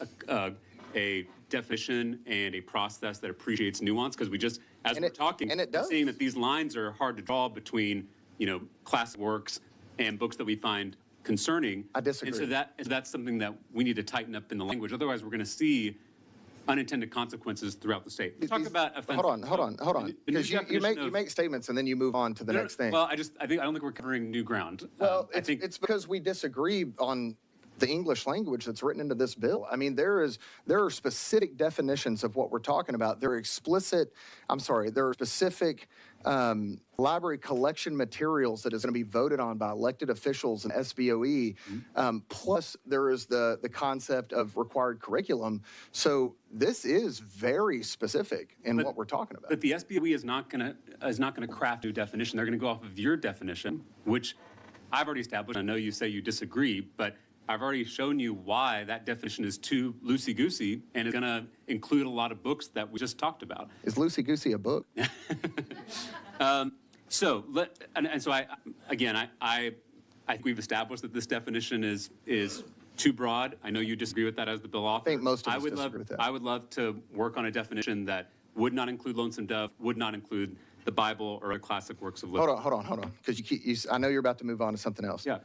a definition and a process that appreciates nuance. Because we just, as we're talking, we're seeing that these lines are hard to draw between classic works and books that we find concerning. I disagree. And so that's something that we need to tighten up in the language. Otherwise, we're going to see unintended consequences throughout the state. Talk about offensive. Hold on. Because you make statements and then you move on to the next thing. Well, I don't think we're covering new ground. Well, it's because we disagree on the English language that's written into this bill. I mean, there are specific definitions of what we're talking about. There are specific library collection materials that is going to be voted on by elected officials and SBOE. Plus, there is the concept of required curriculum. So this is very specific in what we're talking about. But the SBOE is not going to craft a new definition. They're going to go off of your definition, which I've already established. I know you say you disagree, but I've already shown you why that definition is too loosey-goosey and is going to include a lot of books that we just talked about. Is loosey-goosey a book? So I think we've established that this definition is too broad. I know you disagree with that as the bill author. I think most of us disagree with that. I would love to work on a definition that would not include Lonesome Dove, would not include the Bible or the classic works of literature. Hold on. Because I know you're about to move on to something else. Yeah.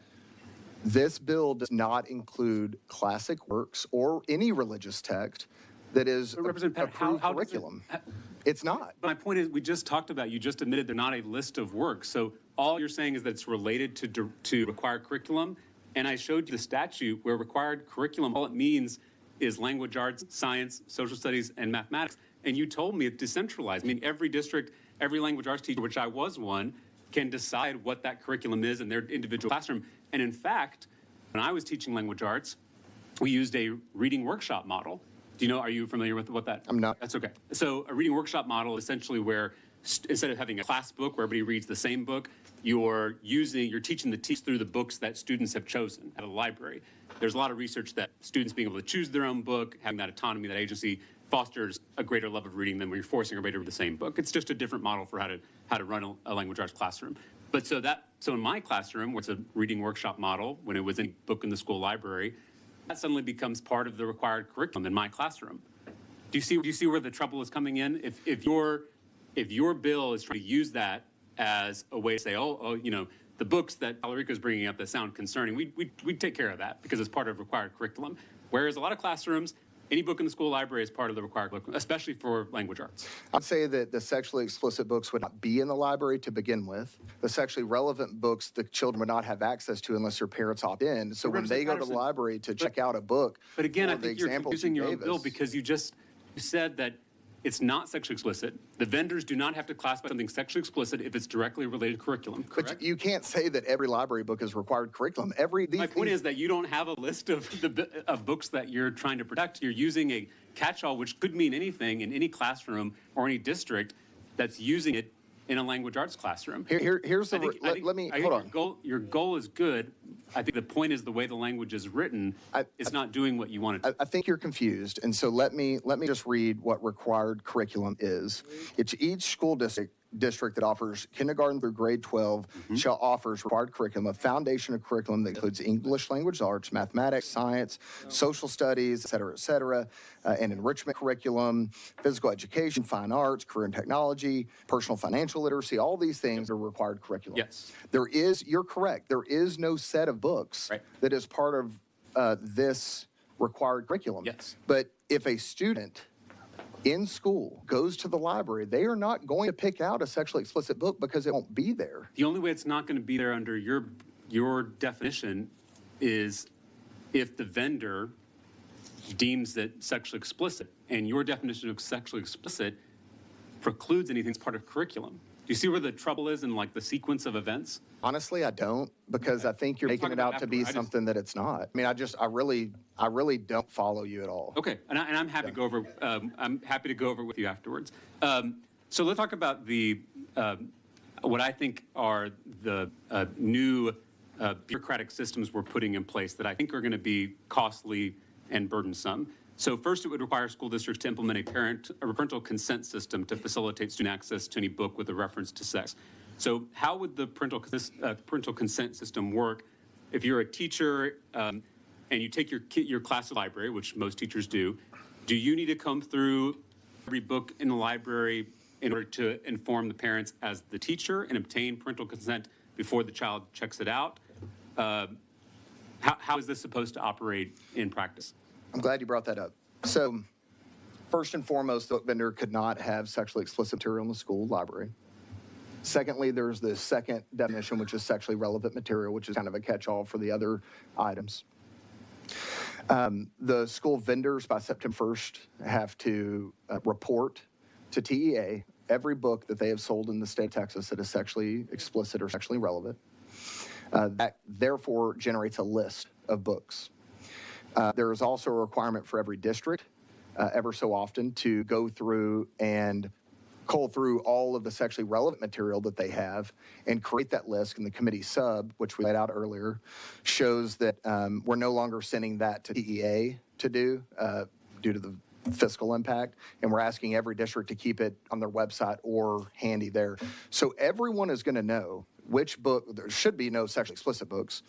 This bill does not include classic works or any religious text that is approved curriculum. It's not. But my point is, we just talked about, you just admitted they're not a list of works. So all you're saying is that it's related to required curriculum. And I showed you the statute where required curriculum, all it means is language arts, science, social studies, and mathematics. And you told me it's decentralized. I mean, every district, every language arts teacher, which I was one, can decide what that curriculum is in their individual classroom. And in fact, when I was teaching language arts, we used a reading workshop model. Are you familiar with what that? I'm not. That's okay. So a reading workshop model is essentially where instead of having a class book where everybody reads the same book, you're teaching the teach through the books that students have chosen at a library. There's a lot of research that students being able to choose their own book, having that autonomy, that agency, fosters a greater love of reading than when you're forcing everybody to read the same book. It's just a different model for how to run a language arts classroom. But so in my classroom, where it's a reading workshop model, when it was a book in the school library, that suddenly becomes part of the required curriculum in my classroom. Do you see where the trouble is coming in? If your bill is trying to use that as a way to say, the books that Talarico is bringing up that sound concerning, we take care of that because it's part of required curriculum. Whereas a lot of classrooms, any book in the school library is part of the required curriculum, especially for language arts. I'd say that the sexually explicit books would not be in the library to begin with. The sexually relevant books the children would not have access to unless their parents opt in. So when they go to the Patterson, library to check out a book, But again, I or the think you're examples confusing your own gave bill us- because you said that it's not sexually explicit. The vendors do not have to classify something sexually explicit if it's directly related to curriculum, correct? But you can't say that every library book is required curriculum. My point is that you don't have a list of books that you're trying to protect. You're using a catch-all, which could mean anything in any classroom or any district that's using it in a language arts classroom. Here's the, hold on. Your goal is good. I think the point is the way the language is written, it's not doing what you want it to. I think you're confused, and so let me just read what required curriculum is. It's each school district that offers kindergarten through grade 12 shall offers required curriculum, a foundation of curriculum that includes English language arts, mathematics, science, social studies, et cetera, and enrichment curriculum, physical education, fine arts, career and technology, personal financial literacy. All these things are required curriculum. Yes. You're correct. There is no set of books that is part of this required curriculum. Yes. But if a student in school goes to the library, they are not going to pick out a sexually explicit book because it won't be there. The only way it's not going to be there under your definition is if the vendor deems it sexually explicit, and your definition of sexually explicit precludes anything that's part of curriculum. Do you see where the trouble is in like the sequence of events? Honestly, I don't, because I think you're making it out to be something that it's not. I mean, I really don't follow you at all. Okay, and I'm happy to go over. I'm happy to go over with you afterwards. So let's talk about the what I think are the new bureaucratic systems we're putting in place that I think are going to be costly and burdensome. So first, it would require school districts to implement a parental consent system to facilitate student access to any book with a reference to sex. So how would the parental consent system work if you're a teacher and you take your class to the library, which most teachers do? Do you need to come through every book in the library in order to inform the parents as the teacher and obtain parental consent before the child checks it out? How is this supposed to operate in practice? I'm glad you brought that up. So first and foremost, the book vendor could not have sexually explicit material in the school library. Secondly, there's the second definition, which is sexually relevant material, which is kind of a catch-all for the other items. The school vendors by September 1st have to report to TEA every book that they have sold in the state of Texas that is sexually explicit or sexually relevant. That therefore generates a list of books. There is also a requirement for every district, ever so often, to go through and cull through all of the sexually relevant material that they have and create that list. And the committee sub, which we laid out earlier, shows that we're no longer sending that to TEA to do due to the fiscal impact. And we're asking every district to keep it on their website or handy there. So everyone is going to know which book, there should be no sexually explicit books.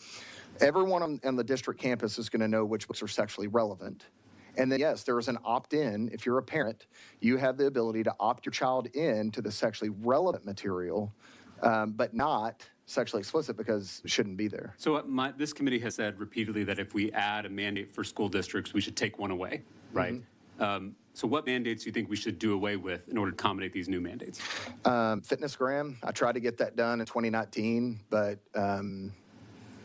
Everyone on the district campus is going to know which books are sexually relevant. And then, yes, there is an opt-in. If you're a parent, you have the ability to opt your child in to the sexually relevant material, but not sexually explicit because it shouldn't be there. So this committee has said repeatedly that if we add a mandate for school districts, we should take one away, right? So what mandates do you think we should do away with in order to accommodate these new mandates? Fitnessgram, I tried to get that done in 2019, but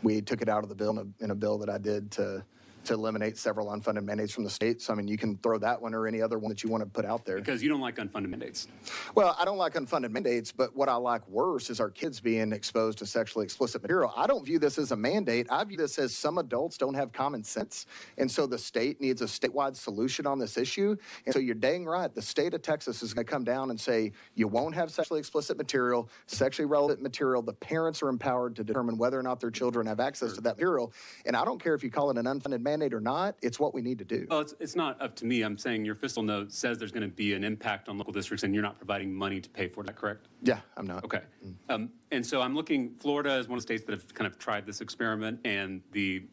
we took it out of the bill in a bill that I did to eliminate several unfunded mandates from the state. So, I mean, you can throw that one or any other one that you want to put out there. Because you don't like unfunded mandates. Well, I don't like unfunded mandates, but what I like worse is our kids being exposed to sexually explicit material. I don't view this as a mandate. I view this as some adults don't have common sense. And so the state needs a statewide solution on this issue. And so you're dang right. The state of Texas is going to come down and say, you won't have sexually explicit material, sexually relevant material. The parents are empowered to determine whether or not their children have access to that material. And I don't care if you call it an unfunded mandate or not, it's what we need to do. Well, it's not up to me. I'm saying your fiscal note says there's going to be an impact on local districts and you're not providing money to pay for it. Is that correct? Yeah, I'm not. Okay. And so I'm looking, Florida is one of the states that have kind of tried this experiment, and the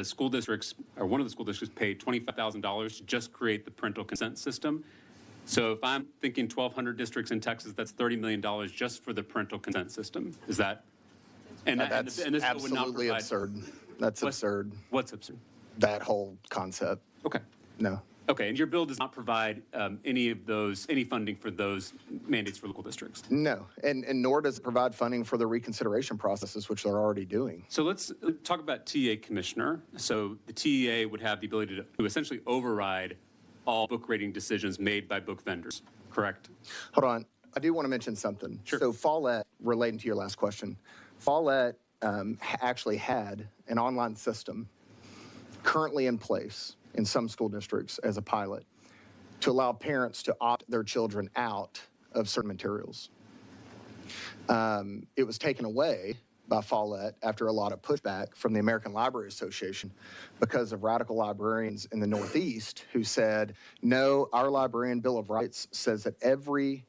school districts, or one of the school districts, paid $25,000 to just create the parental consent system. So if I'm thinking 1,200 districts in Texas, that's $30 million just for the parental consent system. Is that? And that's and this bill would not absolutely provide, absurd. That's absurd. What's absurd? That whole concept. Okay. No. Okay, and your bill does not provide any funding for those mandates for local districts. No, and nor does it provide funding for the reconsideration processes, which they're already doing. So let's talk about TEA commissioner. So the TEA would have the ability to essentially override all book rating decisions made by book vendors, correct? Hold on. I do want to mention something. Sure. So Follett, relating to your last question, Follett actually had an online system currently in place in some school districts as a pilot to allow parents to opt their children out of certain materials. It was taken away by Follett after a lot of pushback from the American Library Association because of radical librarians in the Northeast who said, no, our librarian Bill of Rights says that every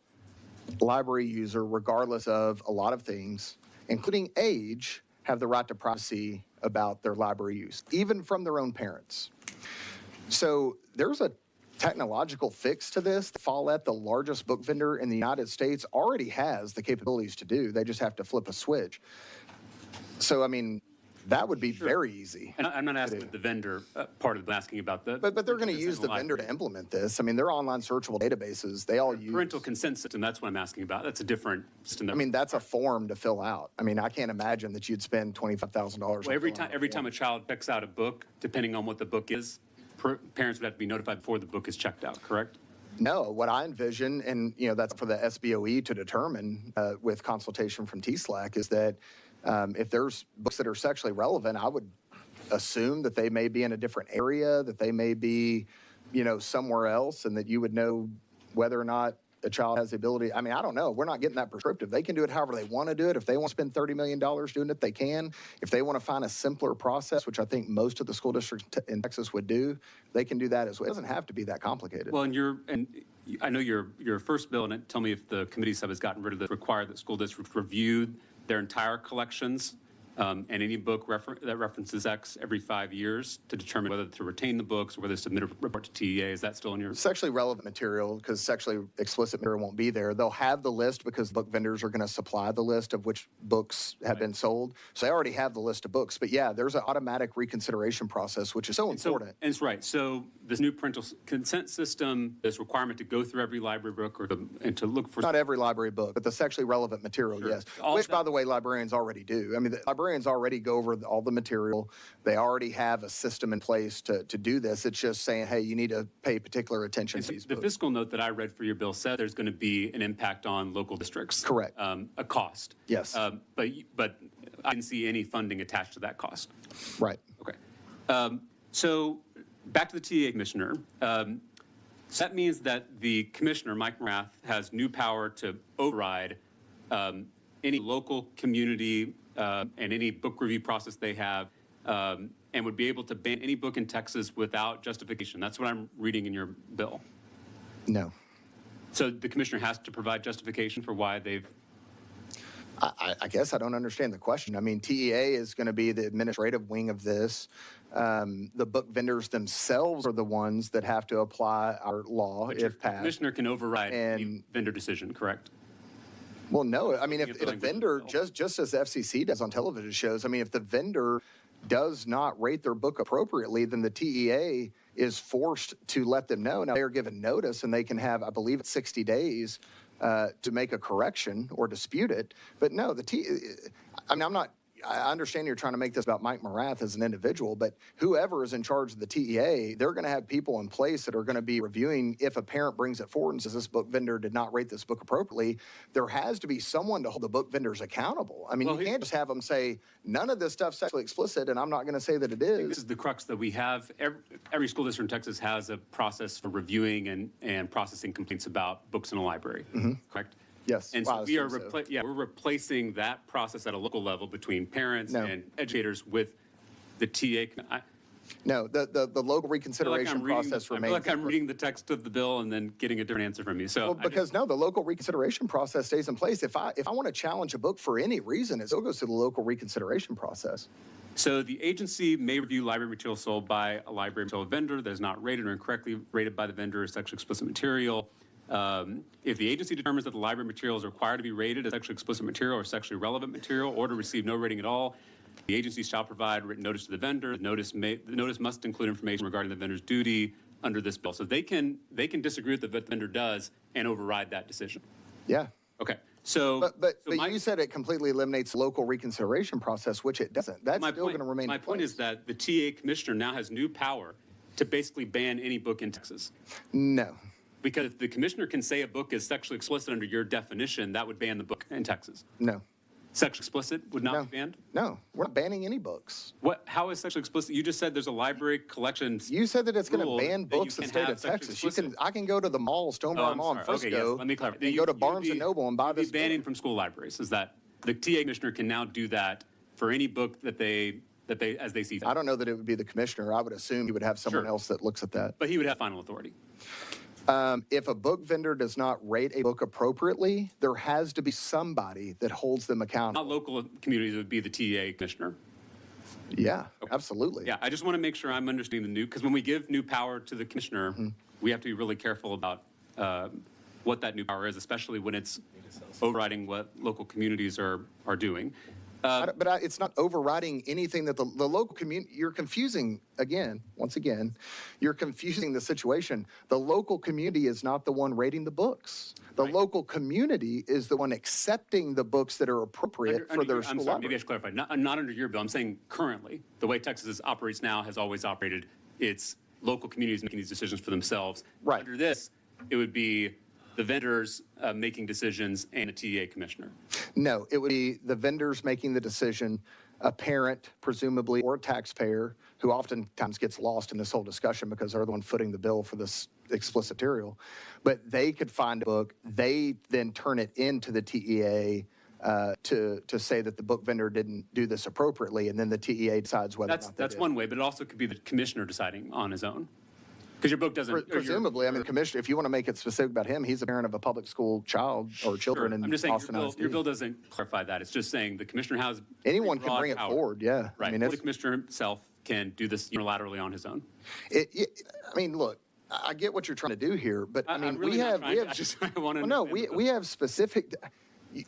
library user, regardless of a lot of things, including age, have the right to privacy about their library use, even from their own parents. So there's a technological fix to this. Follett, the largest book vendor in the United States, already has the capabilities to do. They just have to flip a switch. So, I mean, that would be very easy. And I'm not asking the vendor part of asking about the. But they're going to use the vendor to implement this. I mean, they're online searchable databases. They all use parental consent system. That's what I'm asking about. That's a different system. I mean, that's a form to fill out. I mean, I can't imagine that you'd spend $25,000. Well, every time a child checks out a book, depending on what the book is, parents would have to be notified before the book is checked out, correct? No, what I envision, and that's for the SBOE to determine with consultation from TSLAC, is that if there's books that are sexually relevant, I would assume that they may be in a different area, that they may be, somewhere else, and that you would know whether or not a child has the ability. I mean, I don't know. We're not getting that prescriptive. They can do it however they want to do it. If they want to spend $30 million doing it, they can. If they want to find a simpler process, which I think most of the school districts in Texas would do, they can do that as well. It doesn't have to be that complicated. Well, and I know your first bill, and tell me if the committee sub has gotten rid of the require that school districts review their entire collections and any book that references X every 5 years to determine whether to retain the books or whether to submit a report to TEA. Is that still in your? Sexually relevant material, because sexually explicit material won't be there. They'll have the list because book vendors are going to supply the list of which books have been sold. So they already have the list of books. But yeah, there's an automatic reconsideration process, which is so important. And it's right. So this new parental consent system, this requirement to go through every library book and to look for. Not every library book, but the sexually relevant material, Sure. yes. Which, by the way, librarians already do. I mean, the librarians already go over all the material. They already have a system in place to do this. It's just saying, hey, you need to pay particular attention to these The books. fiscal note that I read for your bill said there's going to be an impact on local districts. Correct. A cost. Yes. But I didn't see any funding attached to that cost. Right. Okay. So back to the TEA commissioner. So that means that the commissioner, Mike Morath, has new power to override any local community and any book review process they have, and would be able to ban any book in Texas without justification. That's what I'm reading in your bill. No. So the commissioner has to provide justification for why they've. I guess I don't understand the question. I mean, TEA is going to be the administrative wing of this. The book vendors themselves are the ones that have to apply our law if passed. The commissioner can override any vendor decision, correct? Well, no. I mean, if a vendor, just as the FCC does on television shows, I mean, if the vendor does not rate their book appropriately, then the TEA is forced to let them know. Now, they are given notice, and they can have, I believe, 60 days to make a correction or dispute it. But no, I mean, I understand you're trying to make this about Mike Morath as an individual, but whoever is in charge of the TEA, they're going to have people in place that are going to be reviewing. If a parent brings it forward and says this book vendor did not rate this book appropriately, there has to be someone to hold the book vendors accountable. I mean, you can't just have them say, none of this stuff's sexually explicit, and I'm not going to say that it is. This is the crux that we have. Every school district in Texas has a process for reviewing and processing complaints about books in a library, correct? Yes. And so we're replacing that process at a local level between parents and educators with the TA. No, the local reconsideration process remains. I feel like I'm reading the text of the bill and then getting a different answer from you. So the local reconsideration process stays in place. If I want to challenge a book for any reason, it still goes through the local reconsideration process. So the agency may review library material sold by a library material vendor that is not rated or incorrectly rated by the vendor as sexually explicit material. If the agency determines that the library material is required to be rated as sexually explicit material or sexually relevant material or to receive no rating at all, the agency shall provide written notice to the vendor. The notice must include information regarding the vendor's duty under this bill. So they can disagree with what the vendor does and override that decision. Yeah. Okay. So, But so my, you said it completely eliminates the local reconsideration process, which it doesn't. That's my still point, going to remain my in point place. is that the TA commissioner now has new power to basically ban any book in Texas. No. Because if the commissioner can say a book is sexually explicit under your definition, that would ban the book in Texas. No. Sexually explicit would not No. be banned? No. We're not banning any books. What? How is sexually explicit? You just said there's a library collections. You said that it's going rule to ban that you books in the can state have of sexually Texas. explicit. I can go to the mall, Stonebriar I'm Mall in sorry. Frisco, Okay, yes. Let me clarify. and go to Barnes and Noble and buy you'd be this banning book. from school libraries. Is that the TA commissioner can now do that for any book that they as they see fit? I don't know that it would be the commissioner. I would assume he would have someone Sure. else that looks at that. But he would have final authority. If a book vendor does not rate a book appropriately, there has to be somebody that holds them Not accountable. local communities, it would be the TA commissioner. Yeah, absolutely. Yeah, I just want to make sure I'm understanding the new, because when we give new power to the commissioner, we have to be really careful about what that new power is, especially when it's overriding what local communities are doing. But it's not overriding anything that the local community, you're confusing, once again, you're confusing the situation. The local community is not the one rating the books. The Right. local community is the one accepting the books that are appropriate for their I'm school sorry, maybe I library. should clarify. Not under your bill. I'm saying currently, the way Texas operates now has always operated. It's local communities making these decisions for themselves. Right. Under this, it would be the vendors making decisions and a TA commissioner. No, it would be the vendors making the decision, a parent, presumably, or a taxpayer, who oftentimes gets lost in this whole discussion because they're the one footing the bill for this explicit material. But they could find a book, they then turn it into the TEA to say that the book vendor didn't do this appropriately, and then the TEA decides whether or not they That's did. one way, but it also could be the commissioner deciding on his own. Because your book doesn't. or your- Presumably, I mean, Commissioner, if you want to make it specific about him, he's a parent of a public school child or children Sure. in I'm just saying Austin your bill ISD. doesn't clarify that. It's just saying the commissioner has Anyone pretty can broad bring it power. forward, yeah. Right. I mean, Or it's, the commissioner himself can do this unilaterally on his own. I mean, look, I get what you're trying to do here, but I I'm mean, really we not have, trying to- I just I want to. well, no, we have specific,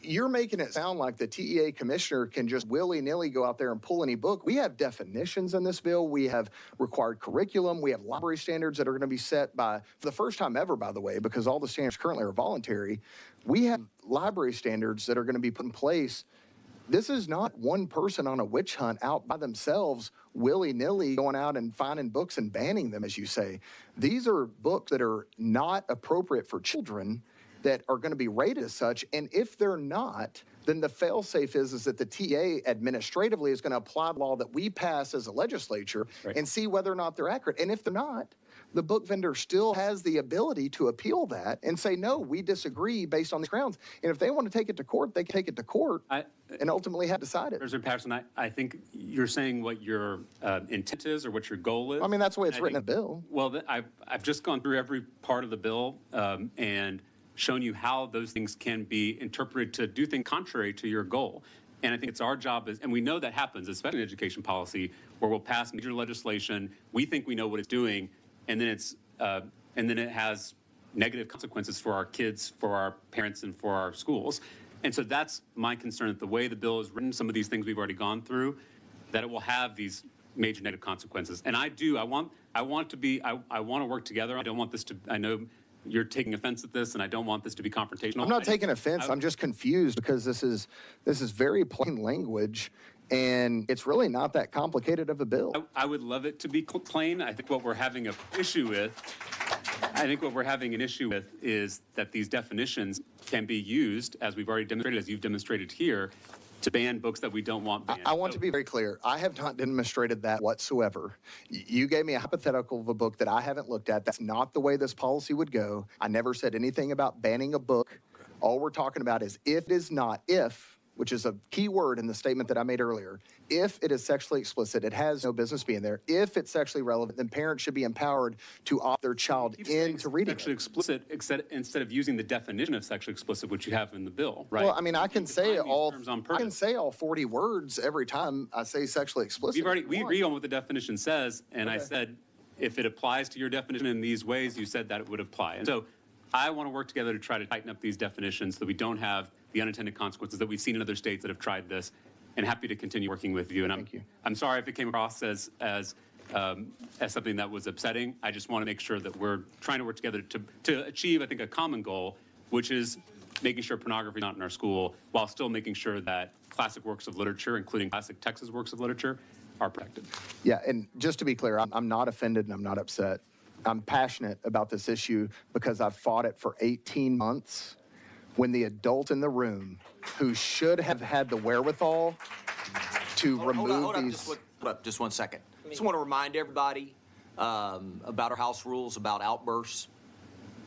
you're making it sound like the TEA commissioner can just willy-nilly go out there and pull any book. We have definitions in this bill. We have required curriculum. We have library standards that are going to be set by, for the first time ever, by the way, because all the standards currently are voluntary. We have library standards that are going to be put in place. This is not one person on a witch hunt out by themselves, willy-nilly going out and finding books and banning them, as you say. These are books that are not appropriate for children that are going to be rated as such. And if they're not, then the fail-safe is that the TA administratively is going to apply the law that we pass as a legislature Right. and see whether or not they're accurate. And if they're not, the book vendor still has the ability to appeal that and say, no, we disagree based on these grounds. And if they want to take it to court, they can take it to court and ultimately have decided. President Patterson, I think you're saying what your intent is or what your goal is. I mean, that's the way it's I written in think- the bill. Well, I've just gone through every part of the bill and shown you how those things can be interpreted to do things contrary to your goal. And I think it's our job, and we know that happens, especially in education policy, where we'll pass major legislation, we think we know what it's doing, and then it has negative consequences for our kids, for our parents, and for our schools. And so that's my concern, that the way the bill is written, some of these things we've already gone through, that it will have these major negative consequences. And I want to work together. I don't want this to, I know you're taking offense at this, and I don't want this to be confrontational. I'm not taking offense. I'm just confused because this is very plain language, and it's really not that complicated of a bill. I would love it to be plain. I think what we're having an issue with is that these definitions can be used, as we've already demonstrated, as you've demonstrated here, to ban books that we don't want banned. I want to be very clear. I have not demonstrated that whatsoever. You gave me a hypothetical of a book that I haven't looked at. That's not the way this policy would go. I never said anything about banning a book. All we're talking about is if it is not, which is a key word in the statement that I made earlier. If it is sexually explicit, it has no business being there. If it's sexually relevant, then parents should be empowered to opt their child into reading Sexually it. explicit, instead of using the definition of sexually explicit, which you have in the bill, right? Well, I mean, I can say define these all terms on I can purpose. say all 40 words every time I say sexually explicit. We agree on what the definition says, and I said, if it applies to your definition in these ways, you said that it would apply. And so I want to work together to try to tighten up these definitions so that we don't have the unintended consequences that we've seen in other states that have tried this, and happy to continue working with you. And Thank you. I'm sorry if it came across as as something that was upsetting. I just want to make sure that we're trying to work together to achieve, I think, a common goal, which is making sure pornography is not in our school, while still making sure that classic works of literature, including classic Texas works of literature, are protected. Yeah, and just to be clear, I'm not offended and I'm not upset. I'm passionate about this issue because I've fought it for 18 months when the adult in the room who should have had the wherewithal to remove Hold up, these. hold up just 1 second. Just want to remind everybody about our house rules about outbursts.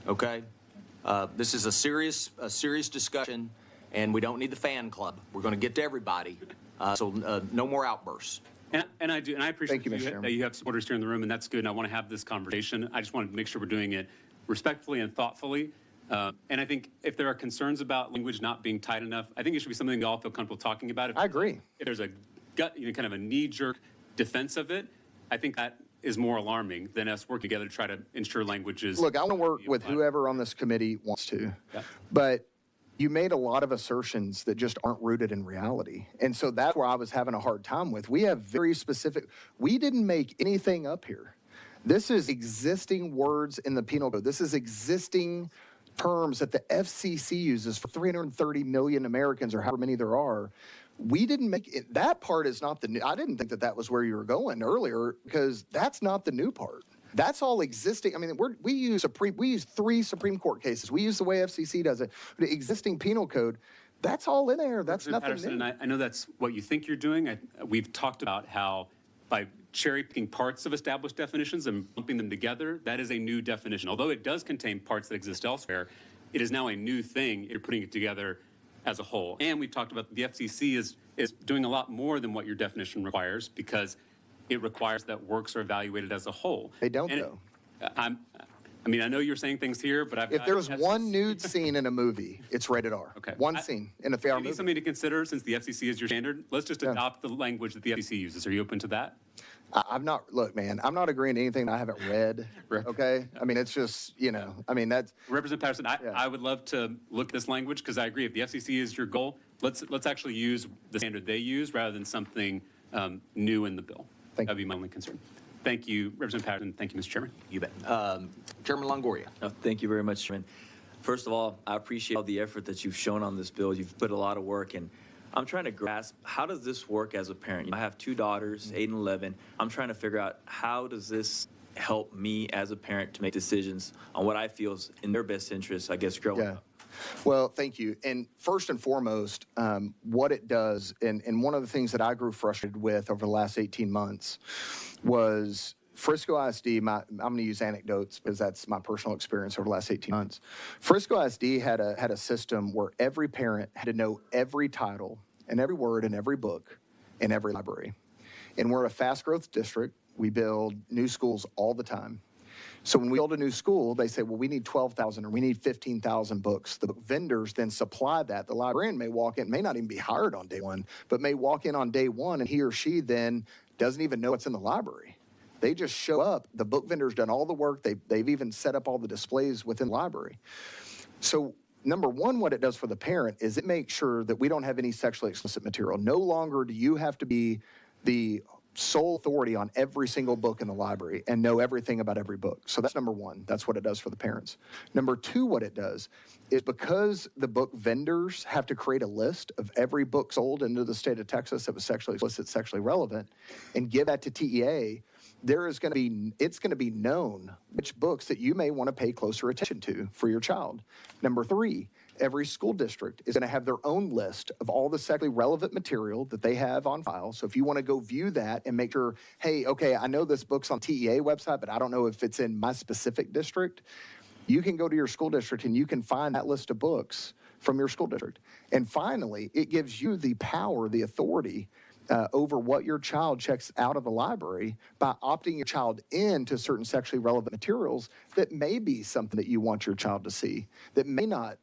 Okay, this is a serious discussion, and we don't need the fan club. We're going to get to everybody, so no more outbursts. And I appreciate Thank you, Mr. Chairman. that you have supporters here in the room, and that's good. And I want to have this conversation. I just want to make sure we're doing it respectfully and thoughtfully. And I think if there are concerns about language not being tight enough, I think it should be something we all feel comfortable talking about. I agree. If there's a gut, kind of a knee-jerk defense of it, I think that is more alarming than us working together to try to ensure languages. Look, I want to work with whoever on this committee wants to, but you made a lot of assertions that just aren't rooted in reality. And so that's where I was having a hard time with. We have very specific, we didn't make anything up here. This is existing words in the penal code. This is existing terms that the FCC uses for 330 million Americans or however many there are. We didn't make it, that part is not the new, I didn't think that that was where you were going earlier because that's not the new part. That's all existing. I mean, we use 3 Supreme Court cases. We use the way FCC does it. The existing penal code, that's all in there. That's nothing Patterson, new. and I know that's what you think you're doing. We've talked about how by cherry picking parts of established definitions and lumping them together, that is a new definition. Although it does contain parts that exist elsewhere, it is now a new thing. You're putting it together as a whole. And we've talked about the FCC is doing a lot more than what your definition requires because it requires that works are evaluated as a whole. They don't, though. I mean, I know you're saying things here, but If there's one nude scene in a movie, it's rated R. Okay. One scene in a fair maybe movie. something to consider since the FCC is your standard. Let's just adopt the language that the FCC uses. Are you open to that? I'm not, look, man, I'm not agreeing to anything I haven't read, okay? I mean, it's just, I mean, that's. Representative Patterson, I would love to look at this language because I agree. If the FCC is your goal, let's actually use the standard they use rather than something new in the bill. That would be my only concern. Thank you, Representative Patterson. Thank you, Mr. Chairman. You bet. Chairman Longoria. Thank you very much, Chairman. First of all, I appreciate all the effort that you've shown on this bill. You've put a lot of work in. I'm trying to grasp, how does this work as a parent? I have 2 daughters, 8 and 11. I'm trying to figure out how does this help me as a parent to make decisions on what I feel is in their best interest, I guess, growing up. Well, thank you. And first and foremost, what it does, and one of the things that I grew frustrated with over the last 18 months was Frisco ISD, I'm going to use anecdotes because that's my personal experience over the last 18 months. Frisco ISD had a system where every parent had to know every title and every word in every book in every library. And we're a fast growth district. We build new schools all the time. So when we build a new school, they say, well, we need 12,000 or we need 15,000 books. The book vendors then supply that. The librarian may walk in, may not even be hired on day one, but may walk in on day one and he or she then doesn't even know what's in the library. They just show up. The book vendor's done all the work. They've even set up all the displays within the library. So number one, what it does for the parent is it makes sure that we don't have any sexually explicit material. No longer do you have to be the sole authority on every single book in the library and know everything about every book. So that's number one. That's what it does for the parents. Number two, what it does is because the book vendors have to create a list of every book sold into the state of Texas that was sexually explicit, sexually relevant, and give that to TEA, it's going to be known which books that you may want to pay closer attention to for your child. Number three, every school district is going to have their own list of all the sexually relevant material that they have on file. So if you want to go view that and make sure, hey, okay, I know this book's on TEA website, but I don't know if it's in my specific district, you can go to your school district and you can find that list of books from your school district. And finally, it gives you the power, the authority over what your child checks out of the library by opting your child into certain sexually relevant materials that may be something that you want your child to see, that may not,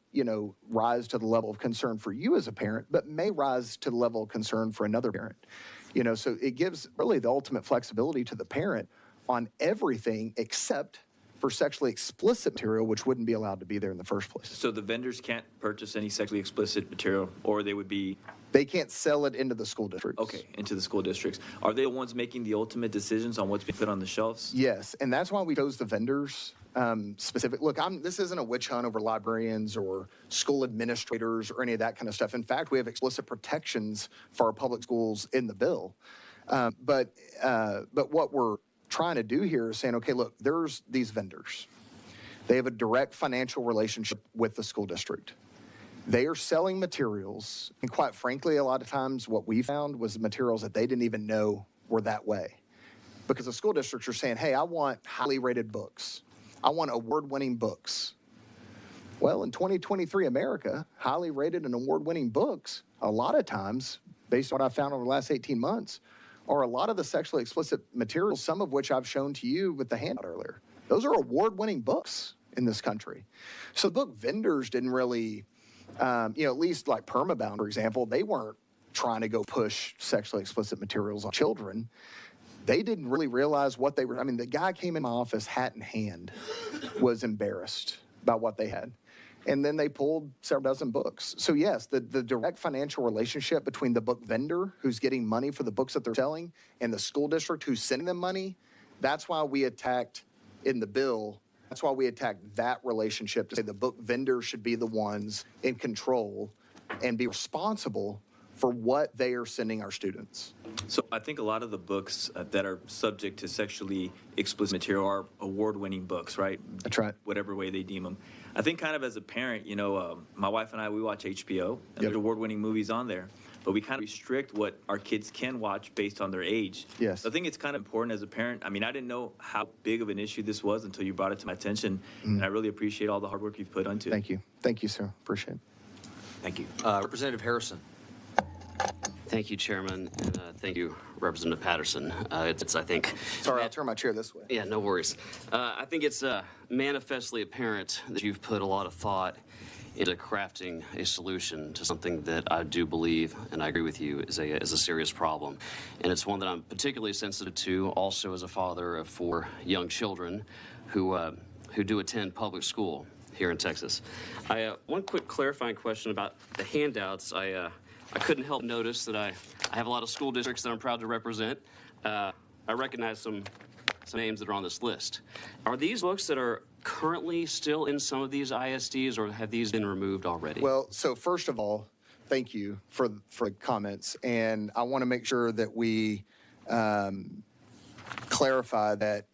rise to the level of concern for you as a parent, but may rise to the level of concern for another parent. So it gives really the ultimate flexibility to the parent on everything except for sexually explicit material, which wouldn't be allowed to be there in the first place. So the vendors can't purchase any sexually explicit material, or they would be, They can't sell it into the school districts. okay, into the school districts. Are they the ones making the ultimate decisions on what's being put on the shelves? Yes, and that's why we chose the vendors specific. Look, this isn't a witch hunt over librarians or school administrators or any of that kind of stuff. In fact, we have explicit protections for our public schools in the bill. But what we're trying to do here is saying, okay, look, there's these vendors. They have a direct financial relationship with the school district. They are selling materials, and quite frankly, a lot of times what we found was materials that they didn't even know were that way. Because the school districts are saying, hey, I want highly rated books. I want award-winning books. Well, in 2023 America, highly rated and award-winning books, a lot of times, based on what I've found over the last 18 months, are a lot of the sexually explicit materials, some of which I've shown to you with the handout earlier. Those are award-winning books in this country. So book vendors didn't really, at least like Permabound, for example, they weren't trying to go push sexually explicit materials on children. They didn't really realize what they were. I mean, the guy came in my office, hat in hand, was embarrassed by what they had. And then they pulled several dozen books. So yes, the direct financial relationship between the book vendor who's getting money for the books that they're selling and the school district who's sending them money, that's why we attacked in the bill. That's why we attacked that relationship to say the book vendors should be the ones in control and be responsible for what they are sending our students. So I think a lot of the books that are subject to sexually explicit material are award-winning books, right? That's right. Whatever way they deem them. I think kind of as a parent, my wife and I, we watch HBO, and Yep. there's award-winning movies on there. But we kind of restrict what our kids can watch based on their age. Yes. So I think it's kind of important as a parent. I mean, I didn't know how big of an issue this was until you brought it to my attention. And I really appreciate all the hard work you've put into it. Thank you. Thank you, sir. Appreciate it. Thank you. Representative Harrison. Thank you, Chairman, and thank you, Representative Patterson. I think. Sorry, I'll turn my chair this way. Yeah, no worries. I think it's manifestly apparent that you've put a lot of thought into crafting a solution to something that I do believe, and I agree with you, is a serious problem. And it's one that I'm particularly sensitive to, also as a father of 4 young children who do attend public school here in Texas. One quick clarifying question about the handouts. I couldn't help notice that I have a lot of school districts that I'm proud to represent. I recognize some names that are on this list. Are these books that are currently still in some of these ISDs, or have these been removed already? Well, so first of all, thank you for the comments. And I want to make sure that we clarify that,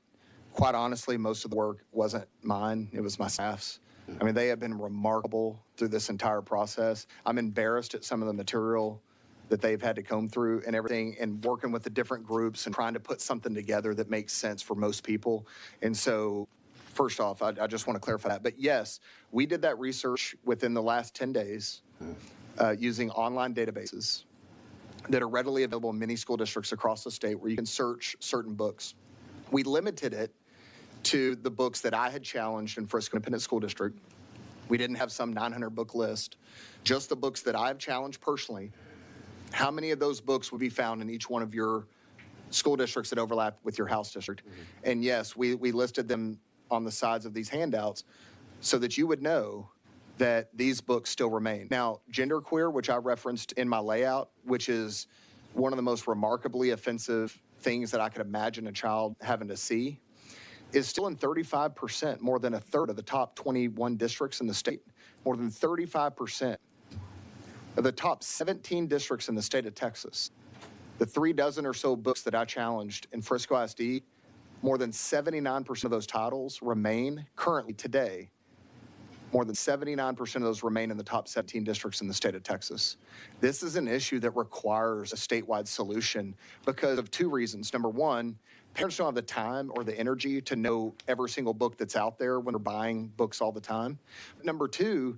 quite honestly, most of the work wasn't mine. It was my staff's. I mean, they have been remarkable through this entire process. I'm embarrassed at some of the material that they've had to comb through and everything, and working with the different groups and trying to put something together that makes sense for most people. And so, first off, I just want to clarify that. But yes, we did that research within the last 10 days using online databases that are readily available in many school districts across the state where you can search certain books. We limited it to the books that I had challenged in Frisco Independent School District. We didn't have some 900 book list, just the books that I've challenged personally. How many of those books would be found in each one of your school districts that overlap with your house district? And yes, we listed them on the sides of these handouts so that you would know that these books still remain. Now, genderqueer, which I referenced in my layout, which is one of the most remarkably offensive things that I could imagine a child having to see, is still in 35%, more than a third of the top 21 districts in the state. More than 35% of the top 17 districts in the state of Texas. The 3 dozen or so books that I challenged in Frisco ISD, more than 79% of those titles remain currently today. More than 79% of those remain in the top 17 districts in the state of Texas. This is an issue that requires a statewide solution because of 2 reasons. Number one, parents don't have the time or the energy to know every single book that's out there when they're buying books all the time. Number 2,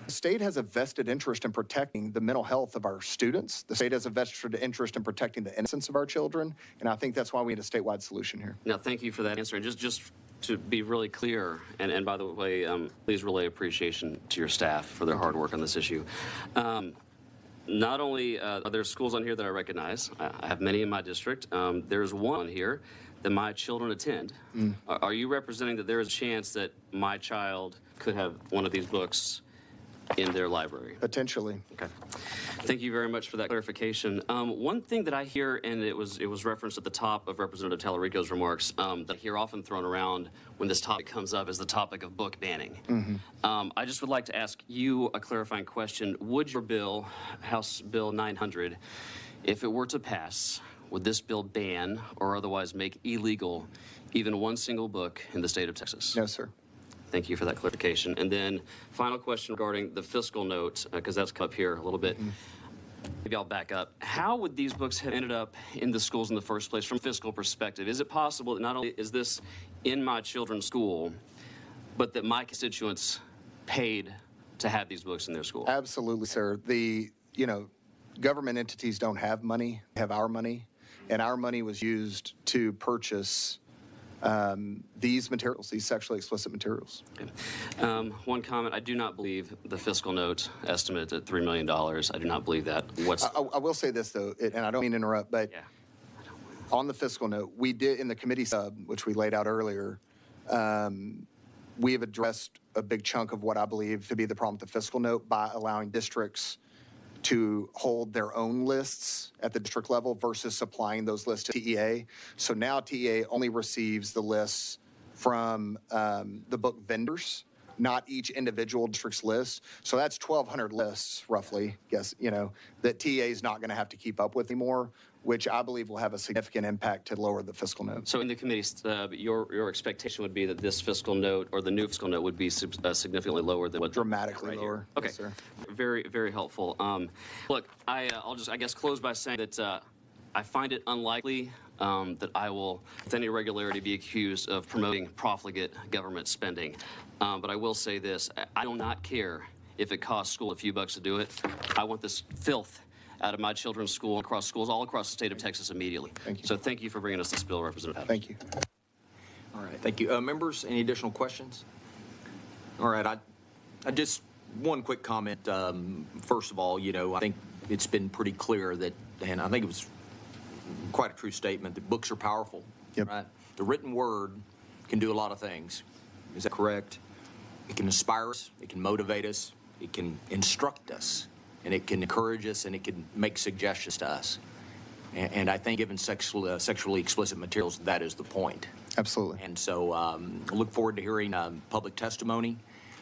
the state has a vested interest in protecting the mental health of our students. The state has a vested interest in protecting the innocence of our children, and I think that's why we need a statewide solution here. Now, thank you for that answer. And just to be really clear, and by the way, please relay appreciation to your staff for their hard work on this issue. Not only are there schools on here that I recognize, I have many in my district. There's one on here that my children attend, are you representing that there is a chance that my child could have one of these books in their library? Potentially. Okay. Thank you very much for that clarification. One thing that I hear, and it was referenced at the top of Representative Tallarico's remarks, that I hear often thrown around when this topic comes up, is the topic of book banning. I just would like to ask you a clarifying question. Would your bill, House Bill 900, if it were to pass, would this bill ban or otherwise make illegal even one single book in the state of Texas? No, sir. Thank you for that clarification. And then final question regarding the fiscal note, because that's come up here a little bit. Maybe I'll back up. How would these books have ended up in the schools in the first place from a fiscal perspective? Is it possible that not only is this in my children's school, but that my constituents paid to have these books in their school? Absolutely, sir. Government entities don't have money, have our money, and our money was used to purchase these materials, these sexually explicit materials. Okay. One comment, I do not believe the fiscal note estimate at $3 million. I do not believe that. I will say this, though, and I don't mean to interrupt, but Yeah. on the fiscal note, we did, in the committee sub, which we laid out earlier, we have addressed a big chunk of what I believe to be the problem with the fiscal note by allowing districts to hold their own lists at the district level versus supplying those lists to TEA. So now TEA only receives the lists from the book vendors, not each individual district's list. So that's 1,200 lists, roughly, that TEA is not going to have to keep up with anymore, which I believe will have a significant impact to lower the fiscal note. So in the committee, your expectation would be that this fiscal note or the new fiscal note would be significantly lower than what Dramatically right lower. here. Okay, Yes, sir. Very, very helpful. Look, I'll just, I guess, close by saying that I find it unlikely that I will, with any regularity, be accused of promoting profligate government spending. But I will say this, I do not care if it costs school a few bucks to do it. I want this filth out of my children's school, across schools, all across the state of Texas immediately. Thank you. So thank you for bringing us this bill, Representative Patterson. Thank you. All right, thank you. Members, any additional questions? All right, I just, one quick comment. First of all, I think it's been pretty clear that, and I think it was quite a true statement, that books are powerful. Yep. Right? The written word can do a lot of things. Is that correct? It can inspire us, it can motivate us, it can instruct us, and it can encourage us, and it can make suggestions to us. And I think given sexually explicit materials, that is the point. Absolutely. And so I look forward to hearing public testimony.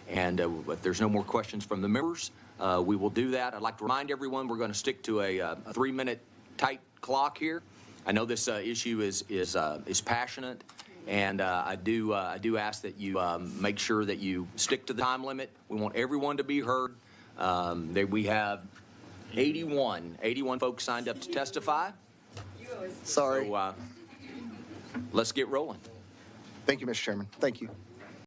And if there's no more questions from the members, we will do that. I'd like to remind everyone we're going to stick to a 3-minute tight clock here. I know this issue is passionate, and I do ask that you make sure that you stick to the time limit. We want everyone to be heard. We have 81 folks signed up to testify. Sorry. So let's get rolling. Thank you, Mr. Chairman. Thank you.